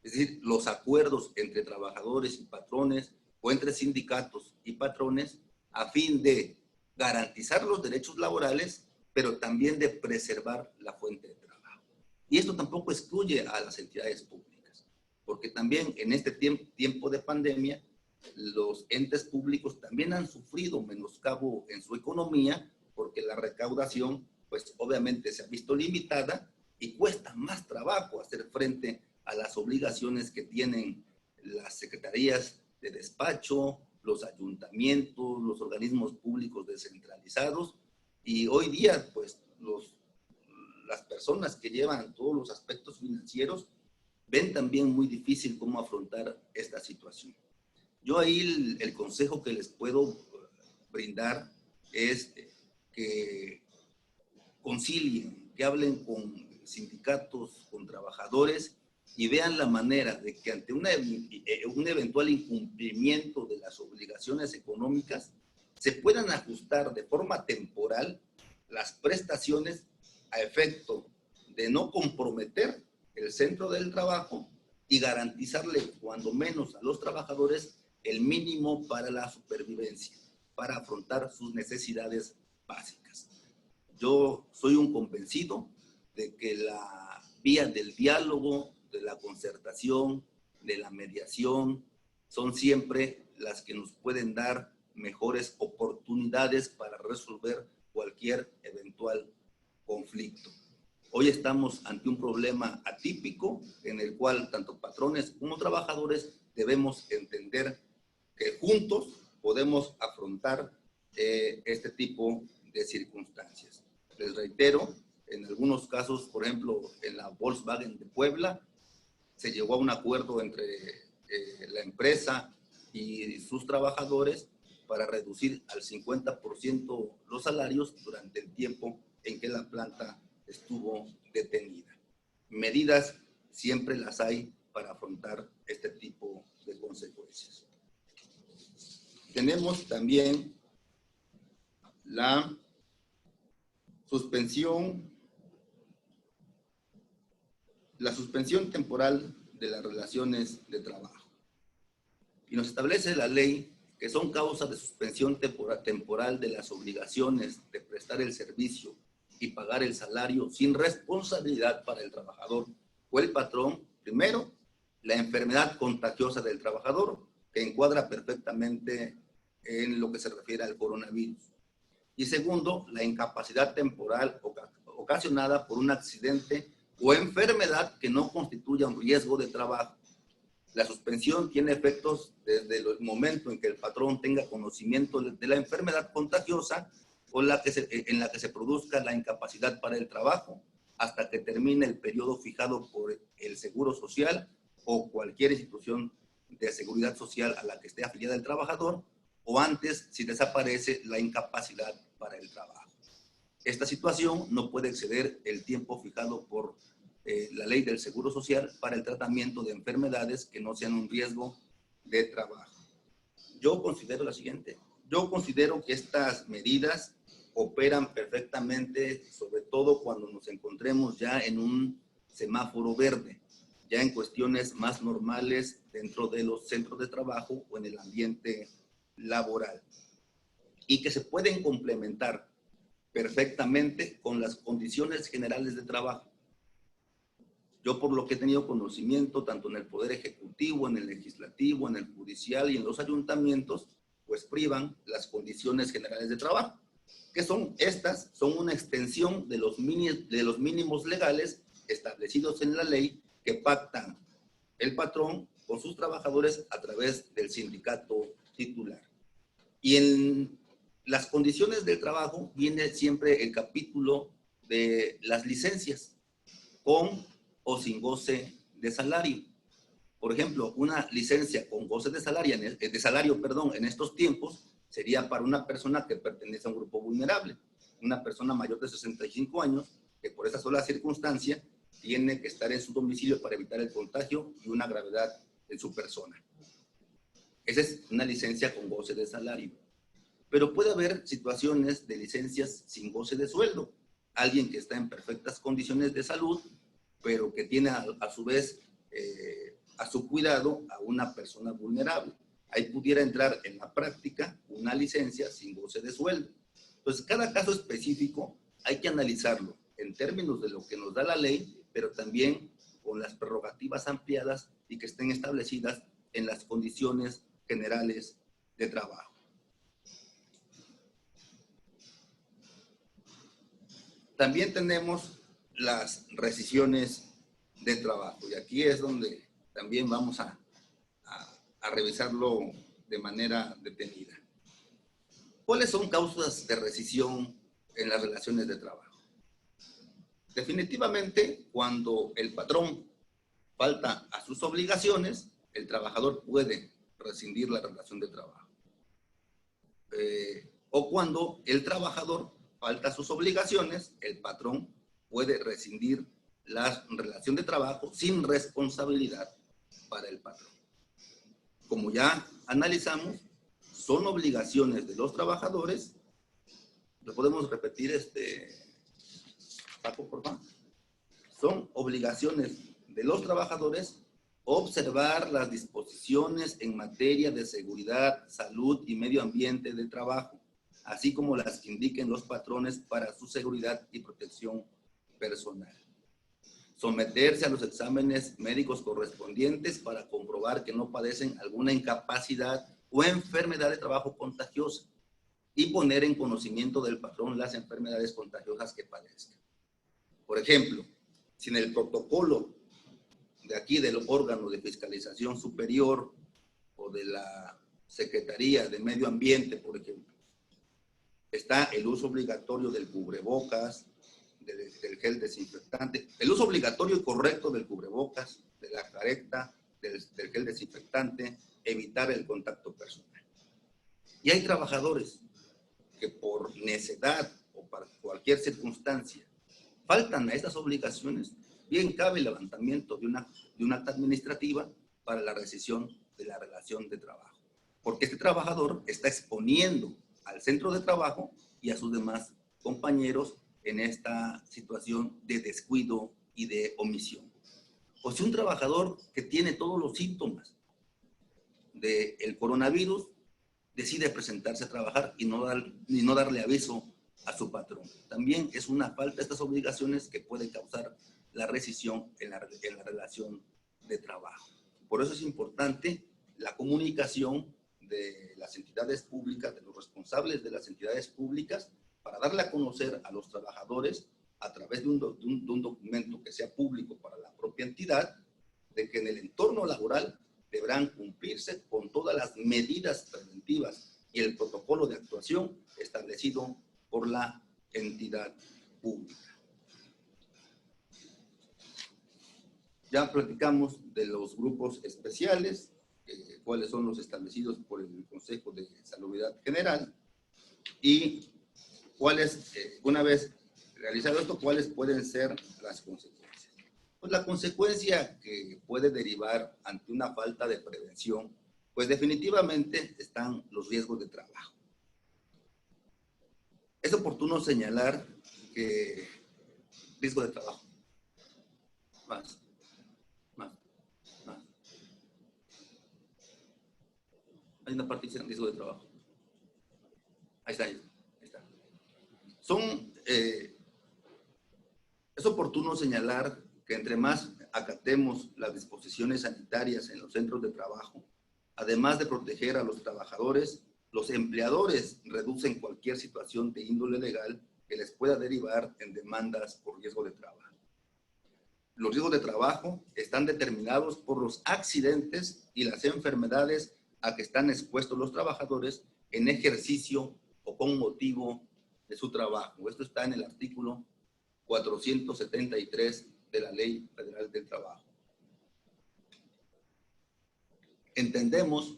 es decir, los acuerdos entre trabajadores y patrones o entre sindicatos y patrones, a fin de garantizar los derechos laborales, pero también de preservar la fuente de trabajo. Y esto tampoco excluye a las entidades públicas, porque también en este tiempo de pandemia, los entes públicos también han sufrido menoscabo en su economía, porque la recaudación, pues obviamente se ha visto limitada y cuesta más trabajo hacer frente a las obligaciones que tienen las secretarías de despacho, los ayuntamientos, los organismos públicos descentralizados, y hoy día, pues, las personas que llevan todos los aspectos financieros ven también muy difícil cómo afrontar esta situación. Yo ahí el consejo que les puedo brindar es que concilien, que hablen con sindicatos, con trabajadores, y vean la manera de que ante un eventual incumplimiento de las obligaciones económicas se puedan ajustar de forma temporal las prestaciones a efecto de no comprometer el centro del trabajo y garantizarle cuando menos a los trabajadores el mínimo para la supervivencia, para afrontar sus necesidades básicas. Yo soy un convencido de que la vía del diálogo, de la concertación, de la mediación, son siempre las que nos pueden dar mejores oportunidades para resolver cualquier eventual conflicto. Hoy estamos ante un problema atípico en el cual tanto patrones como trabajadores debemos entender que juntos podemos afrontar este tipo de circunstancias. Les reitero, En algunos casos, por ejemplo, en la Volkswagen de Puebla, se llegó a un acuerdo entre la empresa y sus trabajadores para reducir al 50% los salarios durante el tiempo en que la planta estuvo detenida. Medidas siempre las hay para afrontar este tipo de consecuencias. Tenemos también la suspensión temporal de las relaciones de trabajo. Y nos establece la ley que son causas de suspensión temporal de las obligaciones de prestar el servicio y pagar el salario sin responsabilidad para el trabajador o el patrón. Primero, la enfermedad contagiosa del trabajador, que encuadra perfectamente en lo que se refiere al coronavirus. Y segundo, la incapacidad temporal ocasionada por un accidente o enfermedad que no constituya un riesgo de trabajo. La suspensión tiene efectos desde el momento en que el patrón tenga conocimiento de la enfermedad contagiosa o en la que se produzca la incapacidad para el trabajo, hasta que termine el periodo fijado por el Seguro Social o cualquier institución de seguridad social a la que esté afiliada el trabajador, o antes si desaparece la incapacidad para el trabajo. Esta situación no puede exceder el tiempo fijado por la ley del Seguro Social para el tratamiento de enfermedades que no sean un riesgo de trabajo. Yo considero la siguiente. Yo considero que estas medidas operan perfectamente, sobre todo cuando nos encontremos ya en un semáforo verde, ya en cuestiones más normales dentro de los centros de trabajo o en el ambiente laboral, y que se pueden complementar perfectamente con las condiciones generales de trabajo. Yo, por lo que he tenido conocimiento, tanto en el Poder Ejecutivo, en el Legislativo, en el Judicial y en los ayuntamientos, pues privan las condiciones generales de trabajo. ¿Qué son estas? Son una extensión de los mínimos legales establecidos en la ley que pactan el patrón con sus trabajadores a través del sindicato titular. Y en las condiciones del trabajo viene siempre el capítulo de las licencias, con o sin goce de salario. Por ejemplo, una licencia con goce de salario, en estos tiempos sería para una persona que pertenece a un grupo vulnerable, una persona mayor de 65 años que por esa sola circunstancia tiene que estar en su domicilio para evitar el contagio y una gravedad en su persona. Esa es una licencia con goce de salario. Pero puede haber situaciones de licencias sin goce de sueldo. Alguien que está en perfectas condiciones de salud, pero que tiene a su vez a su cuidado a una persona vulnerable. Ahí pudiera entrar en la práctica una licencia sin goce de sueldo. Entonces, cada caso específico hay que analizarlo en términos de lo que nos da la ley, pero también con las prerrogativas ampliadas y que estén establecidas en las condiciones generales de trabajo. También tenemos las rescisiones de trabajo, y aquí es donde también vamos a revisarlo de manera detenida. ¿Cuáles son causas de rescisión en las relaciones de trabajo? Definitivamente, cuando el patrón falta a sus obligaciones, el trabajador puede rescindir la relación de trabajo. O cuando el trabajador falta a sus obligaciones, el patrón puede rescindir la relación de trabajo sin responsabilidad para el patrón. Como ya analizamos, son obligaciones de los trabajadores. ¿Lo podemos repetir, Paco, por favor? Son obligaciones de los trabajadores observar las disposiciones en materia de seguridad, salud y medio ambiente de trabajo, así como las que indiquen los patrones para su seguridad y protección personal. Someterse a los exámenes médicos correspondientes para comprobar que no padecen alguna incapacidad o enfermedad de trabajo contagiosa y poner en conocimiento del patrón las enfermedades contagiosas que padezcan. Por ejemplo, si en el protocolo de aquí del órgano de fiscalización superior o de la Secretaría de Medio Ambiente, por ejemplo, está el uso obligatorio del cubrebocas, del gel desinfectante, el uso obligatorio y correcto del cubrebocas, de la careta, del gel desinfectante, evitar el contacto personal. Y hay trabajadores que por necedad o por cualquier circunstancia faltan a estas obligaciones, bien cabe el levantamiento de una acta administrativa para la rescisión de la relación de trabajo. Porque este trabajador está exponiendo al centro de trabajo y a sus demás compañeros en esta situación de descuido y de omisión. O si un trabajador que tiene todos los síntomas del coronavirus decide presentarse a trabajar y no darle aviso a su patrón. También es una falta de estas obligaciones que puede causar la rescisión en la relación de trabajo. Por eso es importante la comunicación de las entidades públicas, de los responsables de las entidades públicas, para darle a conocer a los trabajadores a través de un documento que sea público para la propia entidad, de que en el entorno laboral deberán cumplirse con todas las medidas preventivas y el protocolo de actuación establecido por la entidad pública. Ya platicamos de los grupos especiales, cuáles son los establecidos por el Consejo de Salubridad General y cuáles, una vez realizado esto, cuáles pueden ser las consecuencias. Pues la consecuencia que puede derivar ante una falta de prevención, pues definitivamente están los riesgos de trabajo. Es oportuno señalar que riesgo de trabajo. Más. Hay una parte que dice riesgo de trabajo. Ahí está. Es oportuno señalar que entre más acatemos las disposiciones sanitarias en los centros de trabajo, además de proteger a los trabajadores, los empleadores reducen cualquier situación de índole legal que les pueda derivar en demandas por riesgo de trabajo. Los riesgos de trabajo están determinados por los accidentes y las enfermedades a que están expuestos los trabajadores en ejercicio o con motivo de su trabajo. Esto está en el artículo 473 de la Ley Federal del Trabajo. Entendemos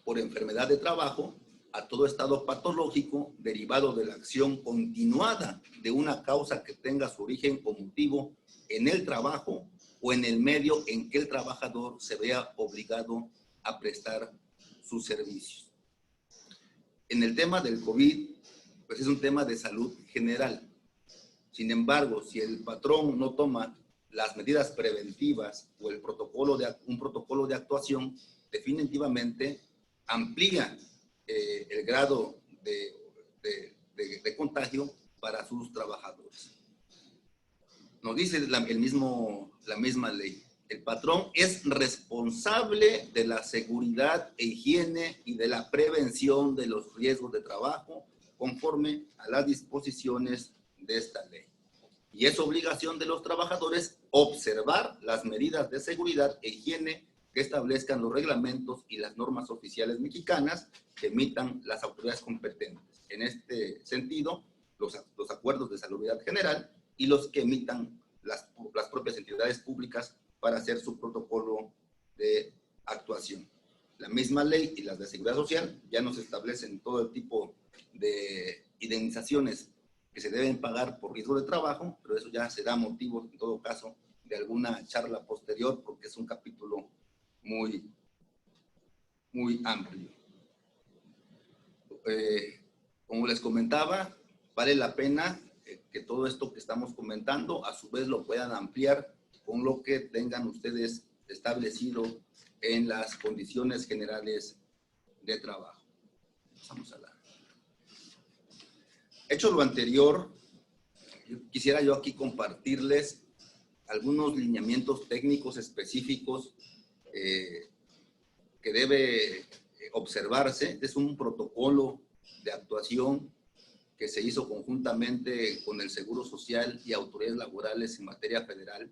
por enfermedad de trabajo a todo estado patológico derivado de la acción continuada de una causa que tenga su origen o motivo en el trabajo o en el medio en que el trabajador se vea obligado a prestar sus servicios. En el tema del COVID, pues es un tema de salud general. Sin embargo, si el patrón no toma las medidas preventivas o un protocolo de actuación, definitivamente amplía el grado de contagio para sus trabajadores. Nos dice la misma ley, el patrón es responsable de la seguridad e higiene y de la prevención de los riesgos de trabajo conforme a las disposiciones de esta ley. Y es obligación de los trabajadores observar las medidas de seguridad e higiene que establezcan los reglamentos y las normas oficiales mexicanas que emitan las autoridades competentes. En este sentido, los acuerdos de salubridad general y los que emitan las propias entidades públicas para hacer su protocolo de actuación. La misma ley y las de seguridad social ya nos establecen todo el tipo de indemnizaciones que se deben pagar por riesgo de trabajo, pero eso ya será motivo, en todo caso, de alguna charla posterior, porque es un capítulo muy amplio. Como les comentaba, vale la pena que todo esto que estamos comentando, a su vez lo puedan ampliar con lo que tengan ustedes establecido en las condiciones generales de trabajo. Vamos a hablar. Hecho lo anterior, quisiera yo aquí compartirles algunos lineamientos técnicos específicos que debe observarse. Es un protocolo de actuación que se hizo conjuntamente con el Seguro Social y autoridades laborales en materia federal,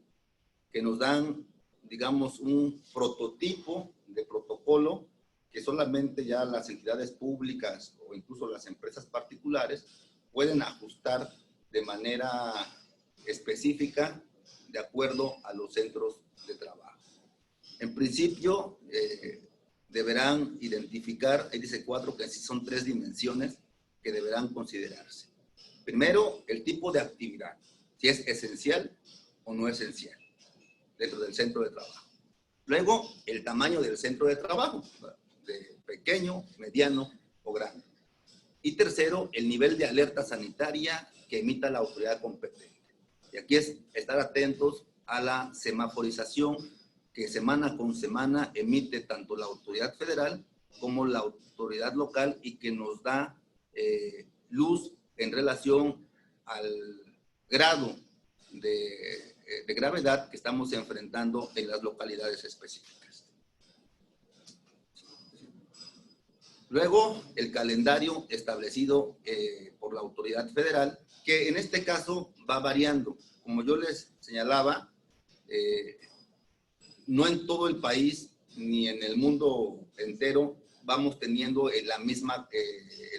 que nos dan, digamos, un prototipo de protocolo que solamente ya las entidades públicas o incluso las empresas particulares pueden ajustar de manera específica de acuerdo a los centros de trabajo. En principio, deberán identificar, ahí dice 4, que son 3 dimensiones que deberán considerarse. Primero, el tipo de actividad, si es esencial o no esencial dentro del centro de trabajo. Luego, el tamaño del centro de trabajo, de pequeño, mediano o grande. Y tercero, el nivel de alerta sanitaria que emita la autoridad competente. Y aquí es estar atentos a la semaforización que semana con semana emite tanto la autoridad federal como la autoridad local y que nos da luz en relación al grado de gravedad que estamos enfrentando en las localidades específicas. Luego, el calendario establecido por la autoridad federal, que en este caso va variando. Como yo les señalaba, no en todo el país ni en el mundo entero vamos teniendo el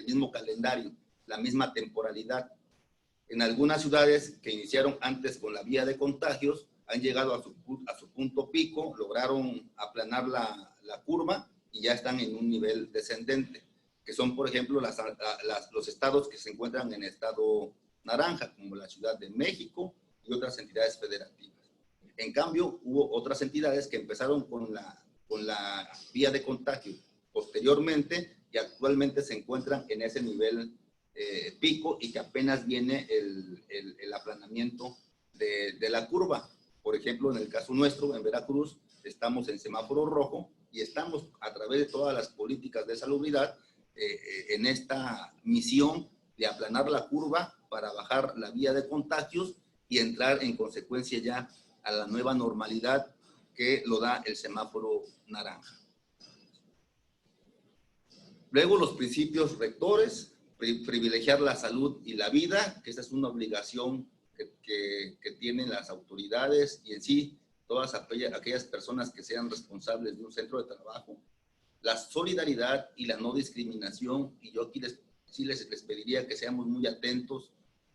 mismo calendario, la misma temporalidad. En algunas ciudades que iniciaron antes con la vía de contagios han llegado a su punto pico, lograron aplanar la curva y ya están en un nivel descendente, que son, por ejemplo, los estados que se encuentran en estado naranja, como la Ciudad de México y otras entidades federativas. En cambio, hubo otras entidades que empezaron con la vía de contagio posteriormente y actualmente se encuentran en ese nivel pico y que apenas viene el aplanamiento de la curva. Por ejemplo, en el caso nuestro, en Veracruz, estamos en semáforo rojo y estamos a través de todas las políticas de salubridad en esta misión de aplanar la curva para bajar la vía de contagios y entrar en consecuencia ya a la nueva normalidad que lo da el semáforo naranja. Luego, los principios rectores, privilegiar la salud y la vida, que esa es una obligación que tienen las autoridades y en sí todas aquellas personas que sean responsables de un centro de trabajo. La solidaridad y la no discriminación, y yo aquí les pediría que seamos muy atentos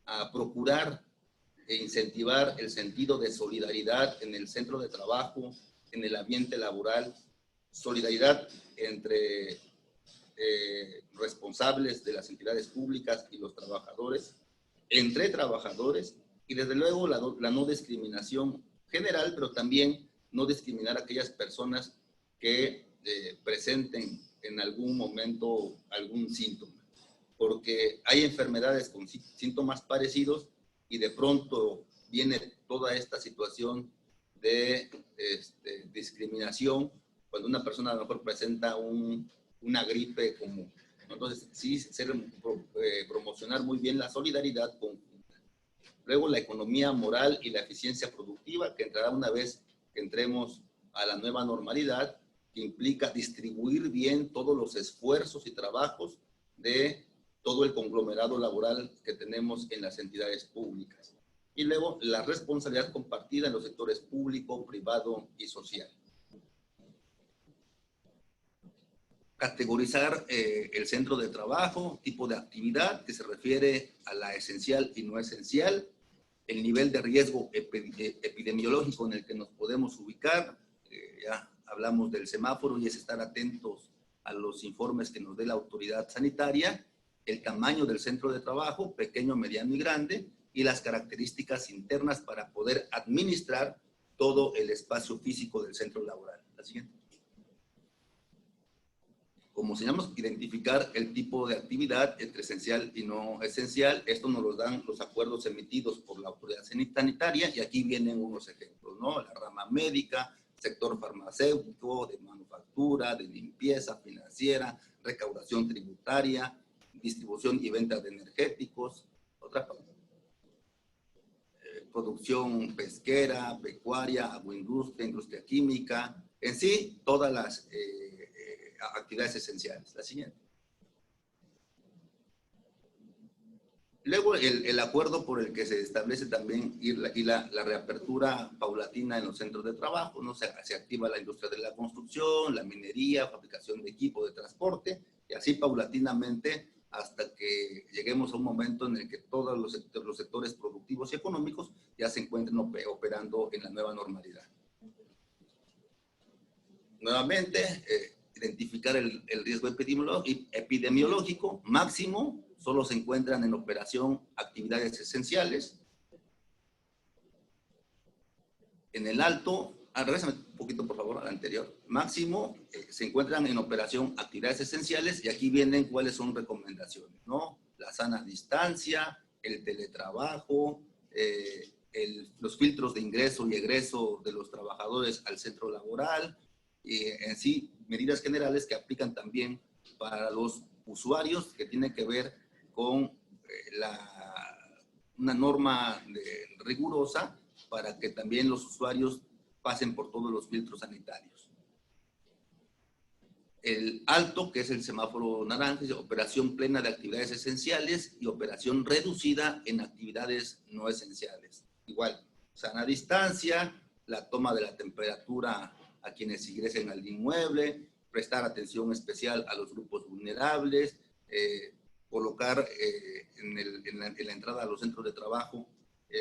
a procurar e incentivar el sentido de solidaridad en el centro de trabajo, en el ambiente laboral, solidaridad entre responsables de las entidades públicas y los trabajadores, entre trabajadores, y desde luego la no discriminación general, pero también no discriminar a aquellas personas que presenten en algún momento algún síntoma, porque hay enfermedades con síntomas parecidos y de pronto viene toda esta situación de discriminación cuando una persona a lo mejor presenta una gripe común. Entonces, sí, promocionar muy bien la solidaridad conjunta. Luego, la economía moral y la eficiencia productiva, que entrará una vez que entremos a la nueva normalidad, que implica distribuir bien todos los esfuerzos y trabajos de todo el conglomerado laboral que tenemos en las entidades públicas. Y luego, la responsabilidad compartida en los sectores público, privado y social. Categorizar el centro de trabajo, tipo de actividad que se refiere a la esencial y no esencial, el nivel de riesgo epidemiológico en el que nos podemos ubicar, ya hablamos del semáforo y es estar atentos a los informes que nos dé la autoridad sanitaria, el tamaño del centro de trabajo, pequeño, mediano y grande, y las características internas para poder administrar todo el espacio físico del centro laboral. La siguiente. Como señalamos, identificar el tipo de actividad entre esencial y no esencial. Esto nos lo dan los acuerdos emitidos por la autoridad sanitaria y aquí vienen unos ejemplos, ¿no? La rama médica, sector farmacéutico, de manufactura, de limpieza financiera, recaudación tributaria, distribución y venta de energéticos, producción pesquera, pecuaria, agroindustria, industria química, en sí, todas las actividades esenciales. La siguiente. Luego, el acuerdo por el que se establece también la reapertura paulatina en los centros de trabajo, ¿no? Se activa la industria de la construcción, la minería, fabricación de equipo de transporte, y así paulatinamente hasta que lleguemos a un momento en el que todos los sectores productivos y económicos ya se encuentren operando en la nueva normalidad. Nuevamente, identificar el riesgo epidemiológico máximo, solo se encuentran en operación actividades esenciales. En el alto, regrésame un poquito por favor al anterior, máximo se encuentran en operación actividades esenciales, y aquí vienen cuáles son recomendaciones, ¿no? La sana distancia, el teletrabajo, los filtros de ingreso y egreso de los trabajadores al centro laboral, y en sí medidas generales que aplican también para los usuarios, que tiene que ver con una norma rigurosa para que también los usuarios pasen por todos los filtros sanitarios. El alto, que es el semáforo naranja, es operación plena de actividades esenciales y operación reducida en actividades no esenciales. Igual, sana distancia, la toma de la temperatura a quienes ingresen al inmueble, prestar atención especial a los grupos vulnerables, colocar en la entrada a los centros de trabajo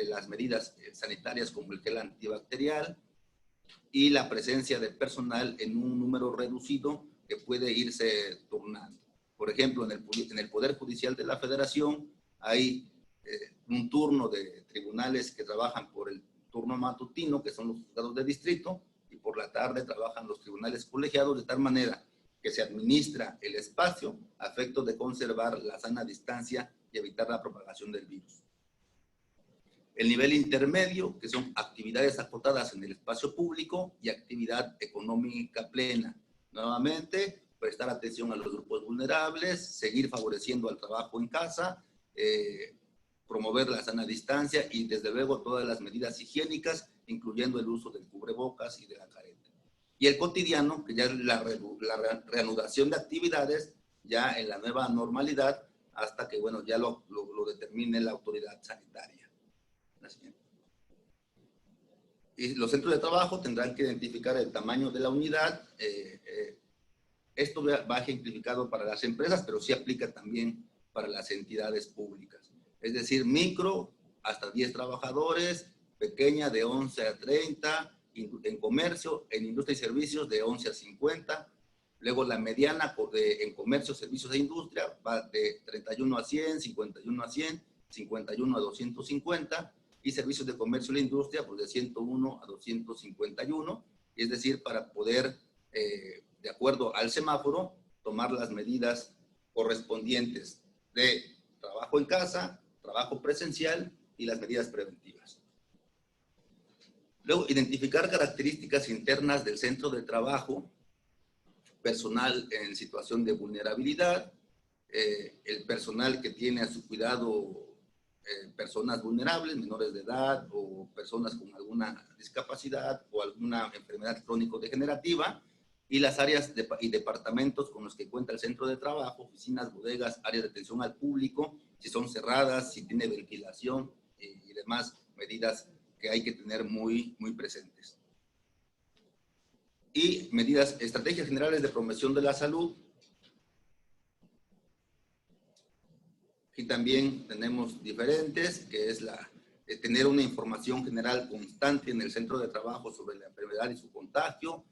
las medidas sanitarias como el gel antibacterial, y la presencia de personal en un número reducido que puede irse turnando. Por ejemplo, en el Poder Judicial de la Federación hay un turno de tribunales que trabajan por el turno matutino, que son los juzgados de distrito, y por la tarde trabajan los tribunales colegiados, de tal manera que se administra el espacio a efecto de conservar la sana distancia y evitar la propagación del virus. El nivel intermedio, que son actividades acotadas en el espacio público y actividad económica plena. Nuevamente, prestar atención a los grupos vulnerables, seguir favoreciendo al trabajo en casa, promover la sana distancia y desde luego todas las medidas higiénicas, incluyendo el uso del cubrebocas y de la careta. Y el cotidiano, que ya es la reanudación de actividades ya en la nueva normalidad, hasta que, bueno, ya lo determine la autoridad sanitaria. Y los centros de trabajo tendrán que identificar el tamaño de la unidad. Esto va ejemplificado para las empresas, pero sí aplica también para las entidades públicas. Es decir, micro hasta 10 trabajadores, pequeña de 11 a 30, en comercio, en industria y servicios de 11 a 50. Luego la mediana en comercio, servicios e industria va de 31 a 100, 51 a 100, 51 a 250. Y servicios de comercio y la industria, pues de 101 a 251, es decir, para poder, de acuerdo al semáforo, tomar las medidas correspondientes de trabajo en casa, trabajo presencial y las medidas preventivas. Luego, identificar características internas del centro de trabajo, personal en situación de vulnerabilidad, el personal que tiene a su cuidado personas vulnerables, menores de edad o personas con alguna discapacidad o alguna enfermedad crónico-degenerativa, y las áreas y departamentos con los que cuenta el centro de trabajo, oficinas, bodegas, áreas de atención al público, si son cerradas, si tiene ventilación y demás medidas que hay que tener muy presentes. Y estrategias generales de promoción de la salud. Aquí también tenemos diferentes, que es tener una información general constante en el centro de trabajo sobre la enfermedad y su contagio,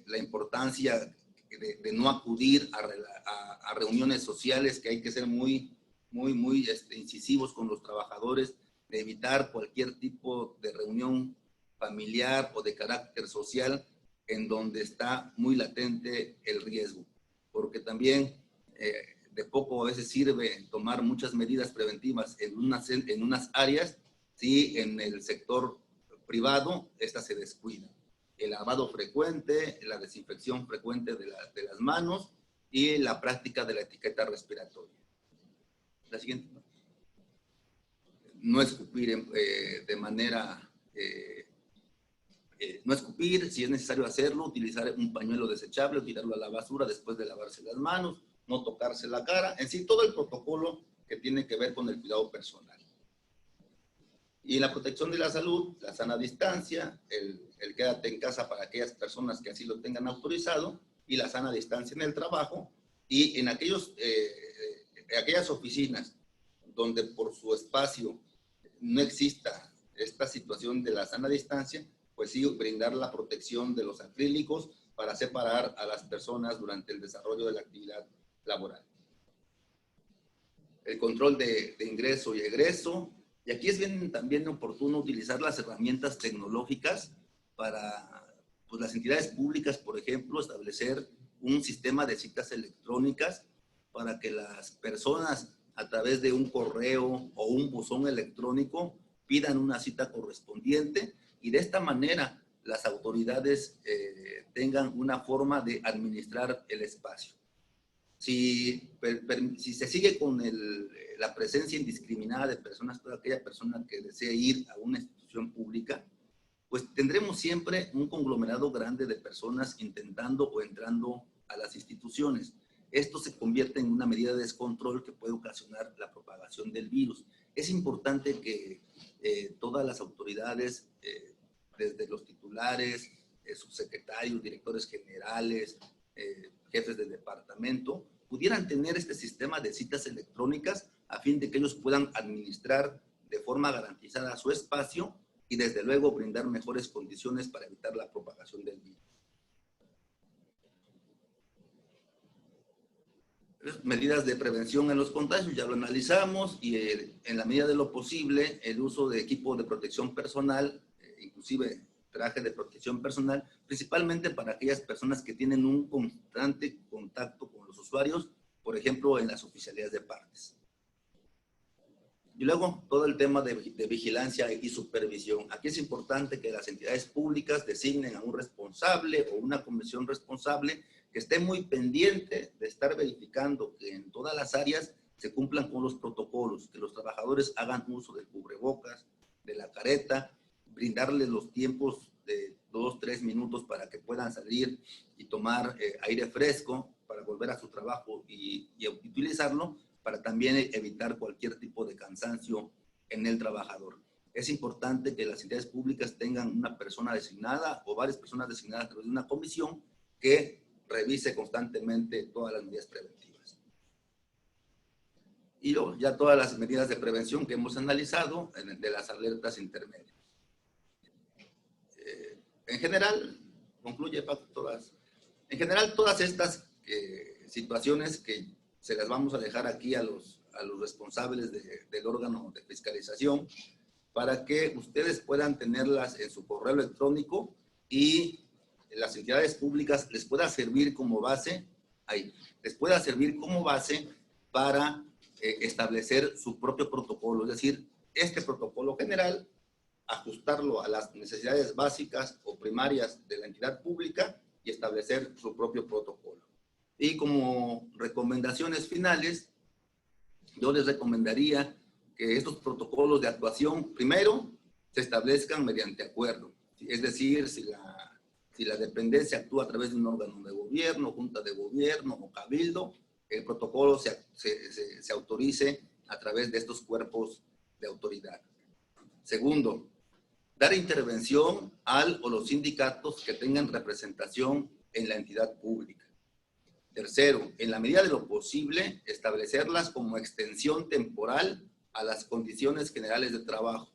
la importancia de no acudir a reuniones sociales, que hay que ser muy incisivos con los trabajadores, de evitar cualquier tipo de reunión familiar o de carácter social en donde está muy latente el riesgo, porque también de poco a veces sirve tomar muchas medidas preventivas en unas áreas si en el sector privado estas se descuidan. El lavado frecuente, la desinfección frecuente de las manos y la práctica de la etiqueta respiratoria. La siguiente. No escupir de manera... no escupir, si es necesario hacerlo, utilizar un pañuelo desechable, tirarlo a la basura después de lavarse las manos, no tocarse la cara, en sí todo el protocolo que tiene que ver con el cuidado personal. Y la protección de la salud, la sana distancia, el quédate en casa para aquellas personas que así lo tengan autorizado, y la sana distancia en el trabajo, y en aquellos aquellas oficinas donde por su espacio no exista esta situación de la sana distancia, pues sí, brindar la protección de los acrílicos para separar a las personas durante el desarrollo de la actividad laboral. El control de ingreso y egreso. Y aquí es bien también oportuno utilizar las herramientas tecnológicas para pues, las entidades públicas, por ejemplo, establecer un sistema de citas electrónicas para que las personas a través de un correo o un buzón electrónico pidan una cita correspondiente y de esta manera las autoridades tengan una forma de administrar el espacio. Si se sigue con la presencia indiscriminada de personas, toda aquella persona que desee ir a una institución pública, pues tendremos siempre un conglomerado grande de personas intentando o entrando a las instituciones. Esto se convierte en una medida de descontrol que puede ocasionar la propagación del virus. Es importante que todas las autoridades, desde los titulares, subsecretarios, directores generales, jefes de departamento, pudieran tener este sistema de citas electrónicas a fin de que ellos puedan administrar de forma garantizada su espacio y desde luego brindar mejores condiciones para evitar la propagación del virus. Medidas de prevención en los contagios, ya lo analizamos, y en la medida de lo posible, el uso de equipo de protección personal, inclusive traje de protección personal, principalmente para aquellas personas que tienen un constante contacto con los usuarios, por ejemplo, en las oficialías de partes. Y luego, todo el tema de vigilancia y supervisión. Aquí es importante que las entidades públicas designen a un responsable o una comisión responsable que esté muy pendiente de estar verificando que en todas las áreas se cumplan con los protocolos, que los trabajadores hagan uso del cubrebocas, de la careta, brindarles los tiempos de 2-3 minutos para que puedan salir y tomar aire fresco para volver a su trabajo y utilizarlo para también evitar cualquier tipo de cansancio en el trabajador. Es importante que las entidades públicas tengan una persona designada o varias personas designadas a través de una comisión que revise constantemente todas las medidas preventivas. Y luego, ya todas las medidas de prevención que hemos analizado de las alertas intermedias. En general, concluye Paco, en general todas estas situaciones que se las vamos a dejar aquí a los responsables del órgano de fiscalización para que ustedes puedan tenerlas en su correo electrónico y las entidades públicas les pueda servir como base, para establecer su propio protocolo, es decir, este protocolo general, ajustarlo a las necesidades básicas o primarias de la entidad pública y establecer su propio protocolo. Y como recomendaciones finales, yo les recomendaría que estos protocolos de actuación, primero, se establezcan mediante acuerdo. Es decir, si la dependencia actúa a través de un órgano de gobierno, junta de gobierno o cabildo, el protocolo se autorice a través de estos cuerpos de autoridad. Segundo, dar intervención al o los sindicatos que tengan representación en la entidad pública. Tercero, en la medida de lo posible, establecerlas como extensión temporal a las condiciones generales de trabajo.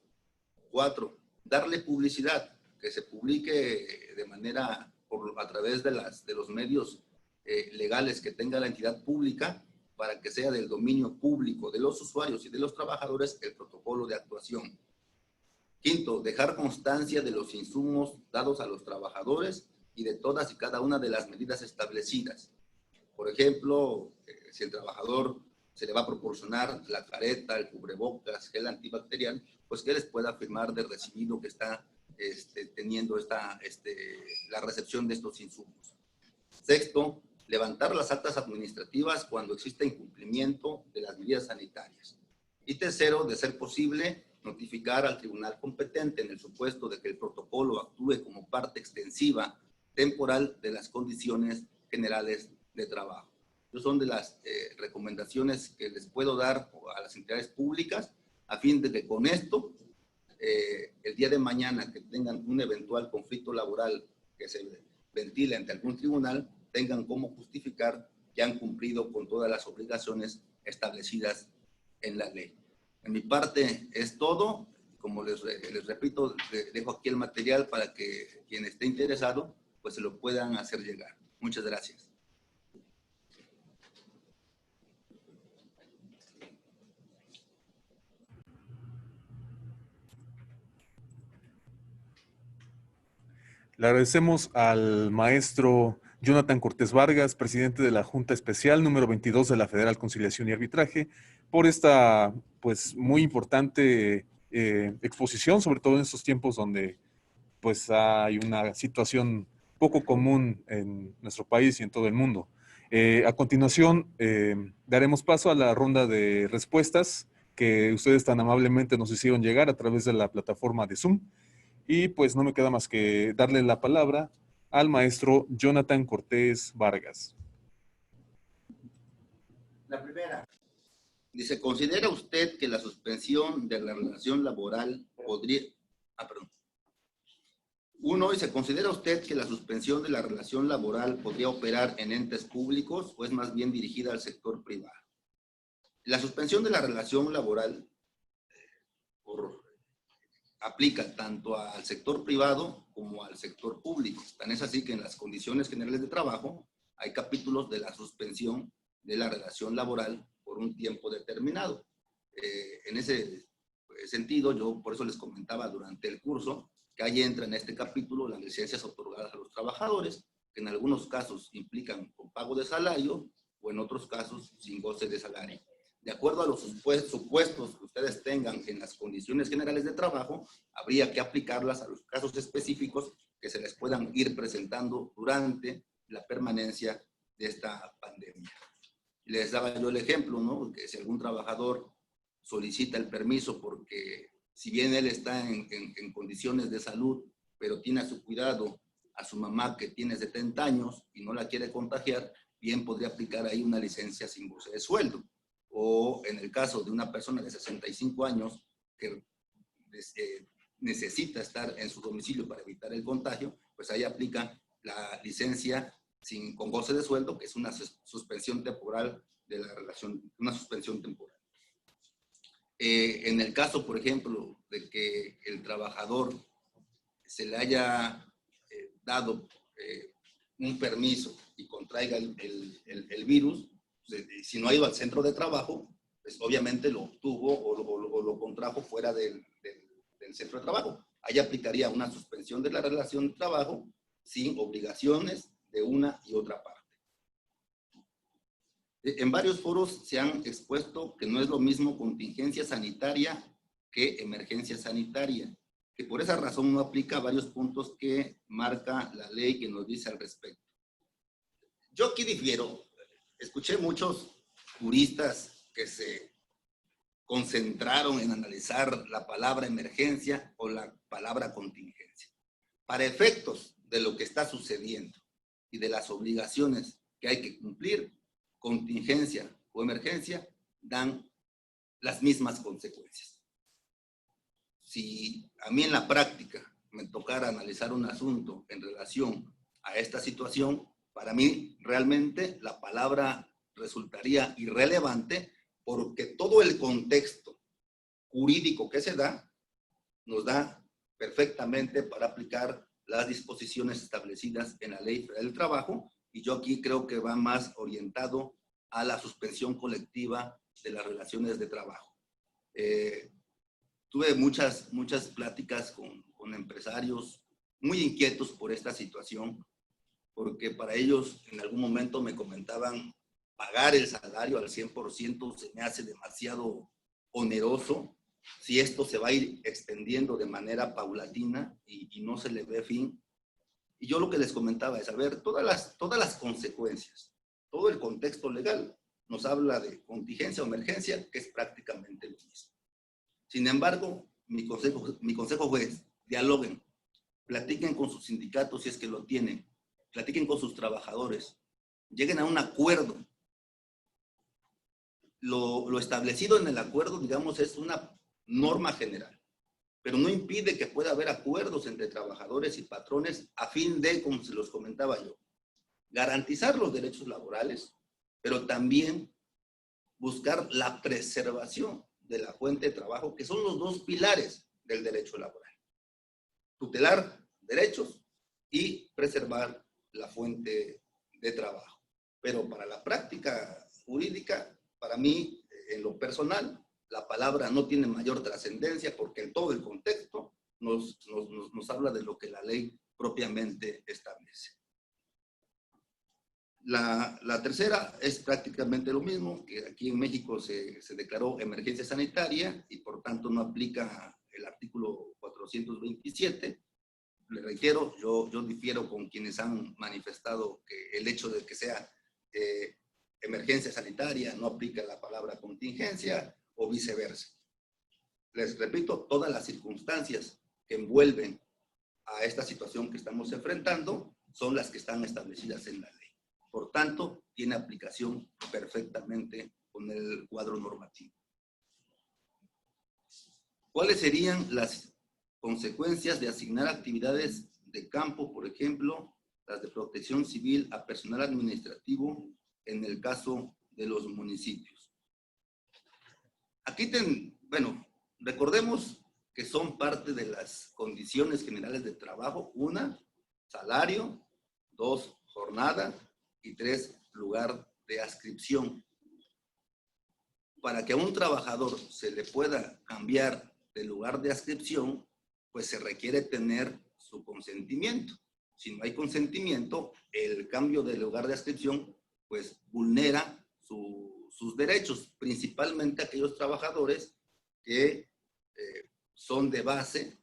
4, darle publicidad, que se publique de manera, a través de los medios legales que tenga la entidad pública, para que sea del dominio público de los usuarios y de los trabajadores el protocolo de actuación. Quinto, dejar constancia de los insumos dados a los trabajadores y de todas y cada una de las medidas establecidas. Por ejemplo, si el trabajador se le va a proporcionar la careta, el cubrebocas, gel antibacterial, pues que les pueda firmar de recibido que está teniendo la recepción de estos insumos. Sexto, levantar las actas administrativas cuando exista incumplimiento de las medidas sanitarias. Y tercero, de ser posible, notificar al tribunal competente en el supuesto de que el protocolo actúe como parte extensiva temporal de las condiciones generales de trabajo. Esas son de las recomendaciones que les puedo dar a las entidades públicas a fin de que con esto, el día de mañana que tengan un eventual conflicto laboral que se ventile ante algún tribunal, tengan cómo justificar que han cumplido con todas las obligaciones establecidas en la ley. En mi parte es todo. Como les repito, dejo aquí el material para que quien esté interesado, pues se lo puedan hacer llegar. Muchas gracias. Le agradecemos al maestro Jonathan Cortés Vargas, presidente de la Junta Especial número 22 de la Federal Conciliación y Arbitraje, por esta pues muy importante exposición, sobre todo en estos tiempos donde pues hay una situación poco común en nuestro país y en todo el mundo. A continuación, daremos paso a la ronda de respuestas que ustedes tan amablemente nos hicieron llegar a través de la plataforma de Zoom. Y pues no me queda más que darle la palabra al maestro Jonathan Cortés Vargas. La primera. Dice, ¿considera usted que la suspensión de la relación laboral podría... Uno, dice, ¿considera usted que la suspensión de la relación laboral podría operar en entes públicos o es más bien dirigida al sector privado? La suspensión de la relación laboral aplica tanto al sector privado como al sector público. Tan es así que en las condiciones generales de trabajo hay capítulos de la suspensión de la relación laboral por un tiempo determinado. En ese sentido, yo por eso les comentaba durante el curso que ahí entra en este capítulo las licencias otorgadas a los trabajadores, que en algunos casos implican con pago de salario o en otros casos sin goce de salario. De acuerdo a los supuestos que ustedes tengan en las condiciones generales de trabajo, habría que aplicarlas a los casos específicos que se les puedan ir presentando durante la permanencia de esta pandemia. Les daba yo el ejemplo, ¿no? Que si algún trabajador solicita el permiso porque si bien él está en condiciones de salud, pero tiene a su cuidado a su mamá que tiene 70 años y no la quiere contagiar, bien podría aplicar ahí una licencia sin goce de sueldo. O en el caso de una persona de 65 años que necesita estar en su domicilio para evitar el contagio, pues ahí aplica la licencia con goce de sueldo, que es una suspensión temporal de la relación, una suspensión temporal. En el caso, por ejemplo, de que el trabajador se le haya dado un permiso y contraiga el virus, si no ha ido al centro de trabajo, pues obviamente lo obtuvo o lo contrajo fuera del centro de trabajo. Ahí aplicaría una suspensión de la relación de trabajo sin obligaciones de una y otra parte. En varios foros se han expuesto que no es lo mismo contingencia sanitaria que emergencia sanitaria, que por esa razón no aplica varios puntos que marca la ley que nos dice al respecto. Yo aquí difiero. Escuché muchos juristas que se concentraron en analizar la palabra emergencia o la palabra contingencia. Para efectos de lo que está sucediendo y de las obligaciones que hay que cumplir, contingencia o emergencia dan las mismas consecuencias. Si a mí en la práctica me tocara analizar un asunto en relación a esta situación, para mí realmente la palabra resultaría irrelevante porque todo el contexto jurídico que se da nos da perfectamente para aplicar las disposiciones establecidas en la Ley Federal del Trabajo, y yo aquí creo que va más orientado a la suspensión colectiva de las relaciones de trabajo. Tuve muchas pláticas con empresarios muy inquietos por esta situación, porque para ellos en algún momento me comentaban pagar el salario al 100% se me hace demasiado oneroso si esto se va a ir extendiendo de manera paulatina y no se le ve fin. Y yo lo que les comentaba es, a ver, todas las consecuencias, todo el contexto legal nos habla de contingencia o emergencia, que es prácticamente lo mismo. Sin embargo, mi consejo fue, dialoguen, platiquen con sus sindicatos si es que lo tienen, platiquen con sus trabajadores, lleguen a un acuerdo. Lo establecido en el acuerdo, digamos, es una norma general, pero no impide que pueda haber acuerdos entre trabajadores y patrones a fin de, como se los comentaba yo, garantizar los derechos laborales, pero también buscar la preservación de la fuente de trabajo, que son los dos pilares del derecho laboral. Tutelar derechos y preservar la fuente de trabajo. Pero para la práctica jurídica, para mí, en lo personal, la palabra no tiene mayor trascendencia porque en todo el contexto nos habla de lo que la ley propiamente establece. La tercera es prácticamente lo mismo, que aquí en México se declaró emergencia sanitaria y por tanto no aplica el artículo 427. Le reitero, yo difiero con quienes han manifestado que el hecho de que sea emergencia sanitaria no aplica la palabra contingencia o viceversa. Les repito, todas las circunstancias que envuelven a esta situación que estamos enfrentando son las que están establecidas en la ley. Por tanto, tiene aplicación perfectamente con el cuadro normativo. ¿Cuáles serían las consecuencias de asignar actividades de campo, por ejemplo, las de protección civil a personal administrativo en el caso de los municipios? Aquí, bueno, recordemos que son parte de las condiciones generales de trabajo. 1, salario. 2, jornada. Y 3, lugar de adscripción. Para que a un trabajador se le pueda cambiar de lugar de adscripción, pues se requiere tener su consentimiento. Si no hay consentimiento, el cambio de lugar de adscripción pues vulnera sus derechos, principalmente aquellos trabajadores que son de base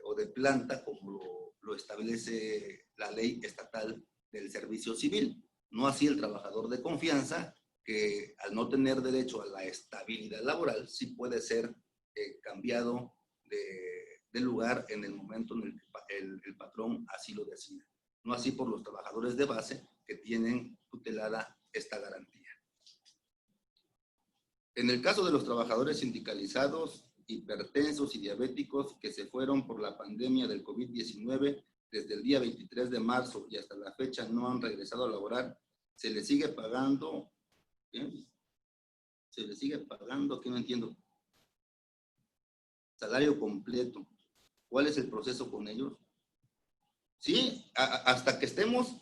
o de planta, como lo establece la ley estatal del servicio civil. No así el trabajador de confianza, que al no tener derecho a la estabilidad laboral, sí puede ser cambiado de lugar en el momento en el que el patrón así lo decida. No así por los trabajadores de base que tienen tutelada esta garantía. En el caso de los trabajadores sindicalizados, hipertensos y diabéticos que se fueron por la pandemia del COVID-19, desde el día 23 de marzo y hasta la fecha no han regresado a laborar, se les sigue pagando, ¿qué? Se les sigue pagando, ¿qué? No entiendo. Salario completo. ¿Cuál es el proceso con ellos? Sí, hasta que estemos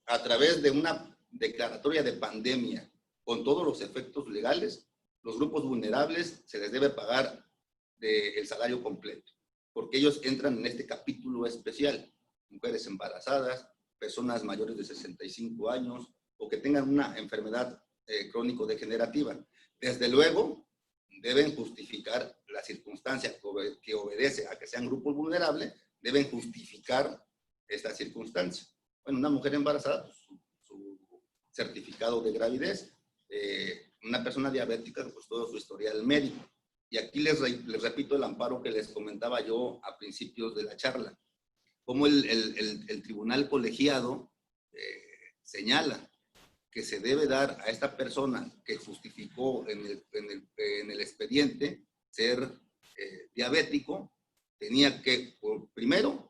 a través de una declaratoria de pandemia con todos los efectos legales, los grupos vulnerables se les debe pagar el salario completo, porque ellos entran en este capítulo especial. Mujeres embarazadas, personas mayores de 65 años o que tengan una enfermedad crónico-degenerativa. Desde luego, deben justificar la circunstancia que obedece a que sean grupos vulnerables, deben justificar esta circunstancia. Bueno, una mujer embarazada, pues, su certificado de gravidez, una persona diabética, pues todo su historial médico. Y aquí les repito el amparo que les comentaba yo a principios de la charla. Como el tribunal colegiado señala que se debe dar a esta persona que justificó en el expediente ser diabético, tenía que, primero,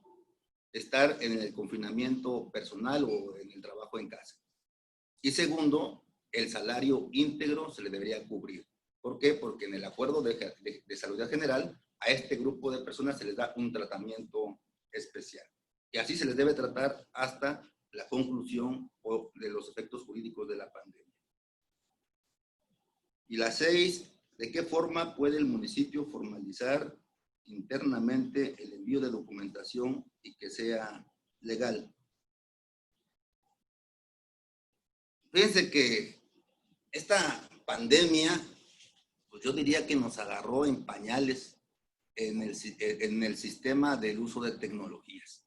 estar en el confinamiento personal o en el trabajo en casa. Y segundo, el salario íntegro se le debería cubrir. ¿Por qué? Porque en el acuerdo de salud general a este grupo de personas se les da un tratamiento especial. Y así se les debe tratar hasta la conclusión de los efectos jurídicos de la pandemia. Y la 6, ¿de qué forma puede el municipio formalizar internamente el envío de documentación y que sea legal? Fíjense que esta pandemia, pues yo diría que nos agarró en pañales en el sistema del uso de tecnologías.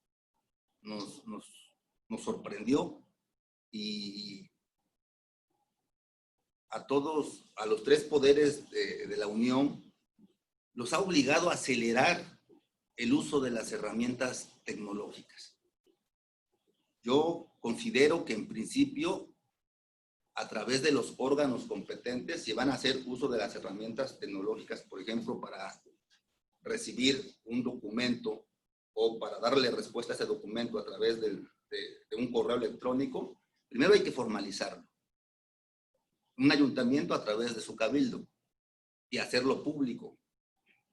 Nos sorprendió y a los 3 poderes de la Unión, los ha obligado a acelerar el uso de las herramientas tecnológicas. Yo considero que en principio, a través de los órganos competentes, si van a hacer uso de las herramientas tecnológicas, por ejemplo, para recibir un documento o para darle respuesta a ese documento a través de un correo electrónico, primero hay que formalizarlo. un ayuntamiento a través de su cabildo y hacerlo público.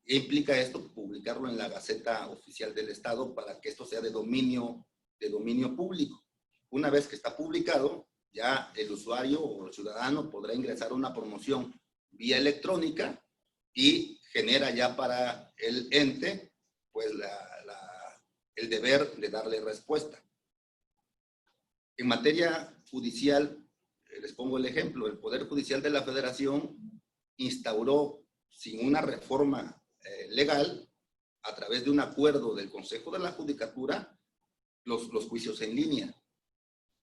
¿Qué implica esto? Publicarlo en la Gaceta Oficial del Estado para que esto sea de dominio público. Una vez que está publicado, ya el usuario o el ciudadano podrá ingresar una promoción vía electrónica y genera ya para el ente pues el deber de darle respuesta. En materia judicial, les pongo el ejemplo, el Poder Judicial de la Federación instauró sin una reforma legal, a través de un acuerdo del Consejo de la Judicatura, los juicios en línea.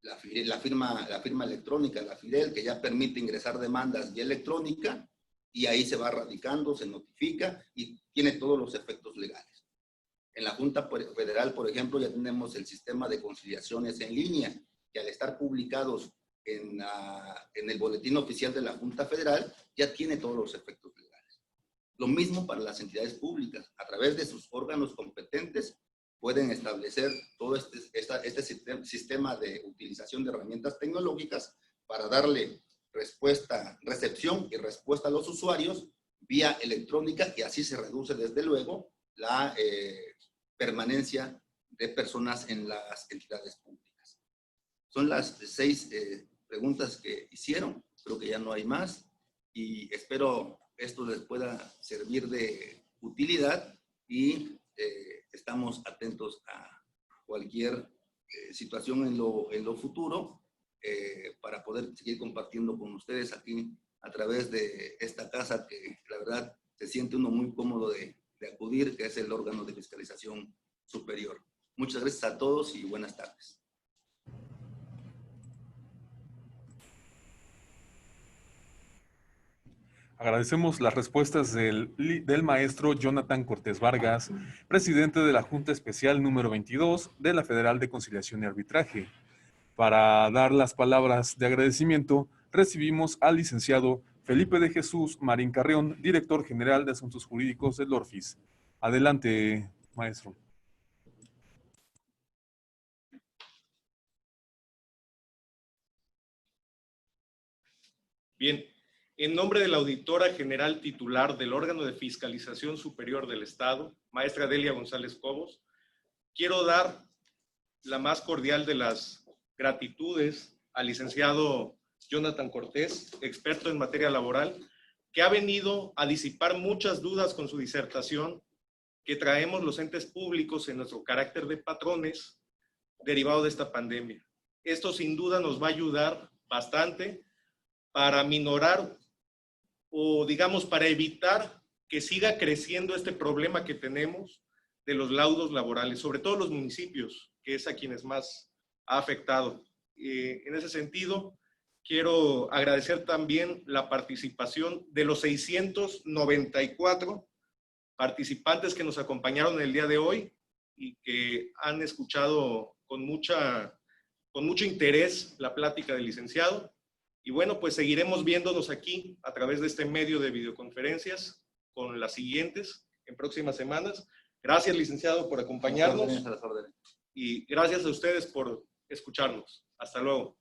La firma electrónica, la FIDEL, que ya permite ingresar demandas vía electrónica, y ahí se va radicando, se notifica y tiene todos los efectos legales. En la Junta Federal, por ejemplo, ya tenemos el sistema de conciliaciones en línea, que al estar publicados en el boletín oficial de la Junta Federal, ya tiene todos los efectos legales. Lo mismo para las entidades públicas. A través de sus órganos competentes, pueden establecer todo este sistema de utilización de herramientas tecnológicas para darle recepción y respuesta a los usuarios vía electrónica, y así se reduce desde luego la permanencia de personas en las entidades públicas. Son las 6 preguntas que hicieron, creo que ya no hay más, y espero esto les pueda servir de utilidad, y estamos atentos a cualquier situación en lo futuro para poder seguir compartiendo con ustedes aquí a través de esta casa que la verdad se siente uno muy cómodo de acudir, que es el órgano de fiscalización superior. Muchas gracias a todos y buenas tardes. Agradecemos las respuestas del maestro Jonathan Cortés Vargas, presidente de la Junta Especial número 22 de la Federal de Conciliación y Arbitraje. Para dar las palabras de agradecimiento, recibimos al licenciado Felipe de Jesús Marín Carrión, director general de Asuntos Jurídicos del ORFIS. Adelante, maestro. Bien. En nombre de la auditora general titular del órgano de fiscalización superior del Estado, maestra Delia González Cobos, quiero dar la más cordial de las gratitudes al licenciado Jonathan Cortés, experto en materia laboral, que ha venido a disipar muchas dudas con su disertación que traemos los entes públicos en nuestro carácter de patrones derivado de esta pandemia. Esto sin duda nos va a ayudar bastante para minorar o digamos para evitar que siga creciendo este problema que tenemos de los laudos laborales, sobre todo los municipios, que es a quienes más ha afectado. En ese sentido, quiero agradecer también la participación de los 694 participantes que nos acompañaron el día de hoy y que han escuchado con mucho interés la plática del licenciado. Y bueno, pues seguiremos viéndonos aquí a través de este medio de videoconferencias con las siguientes en próximas semanas. Gracias, licenciado, por acompañarnos. Y gracias a ustedes por escucharnos. Hasta luego.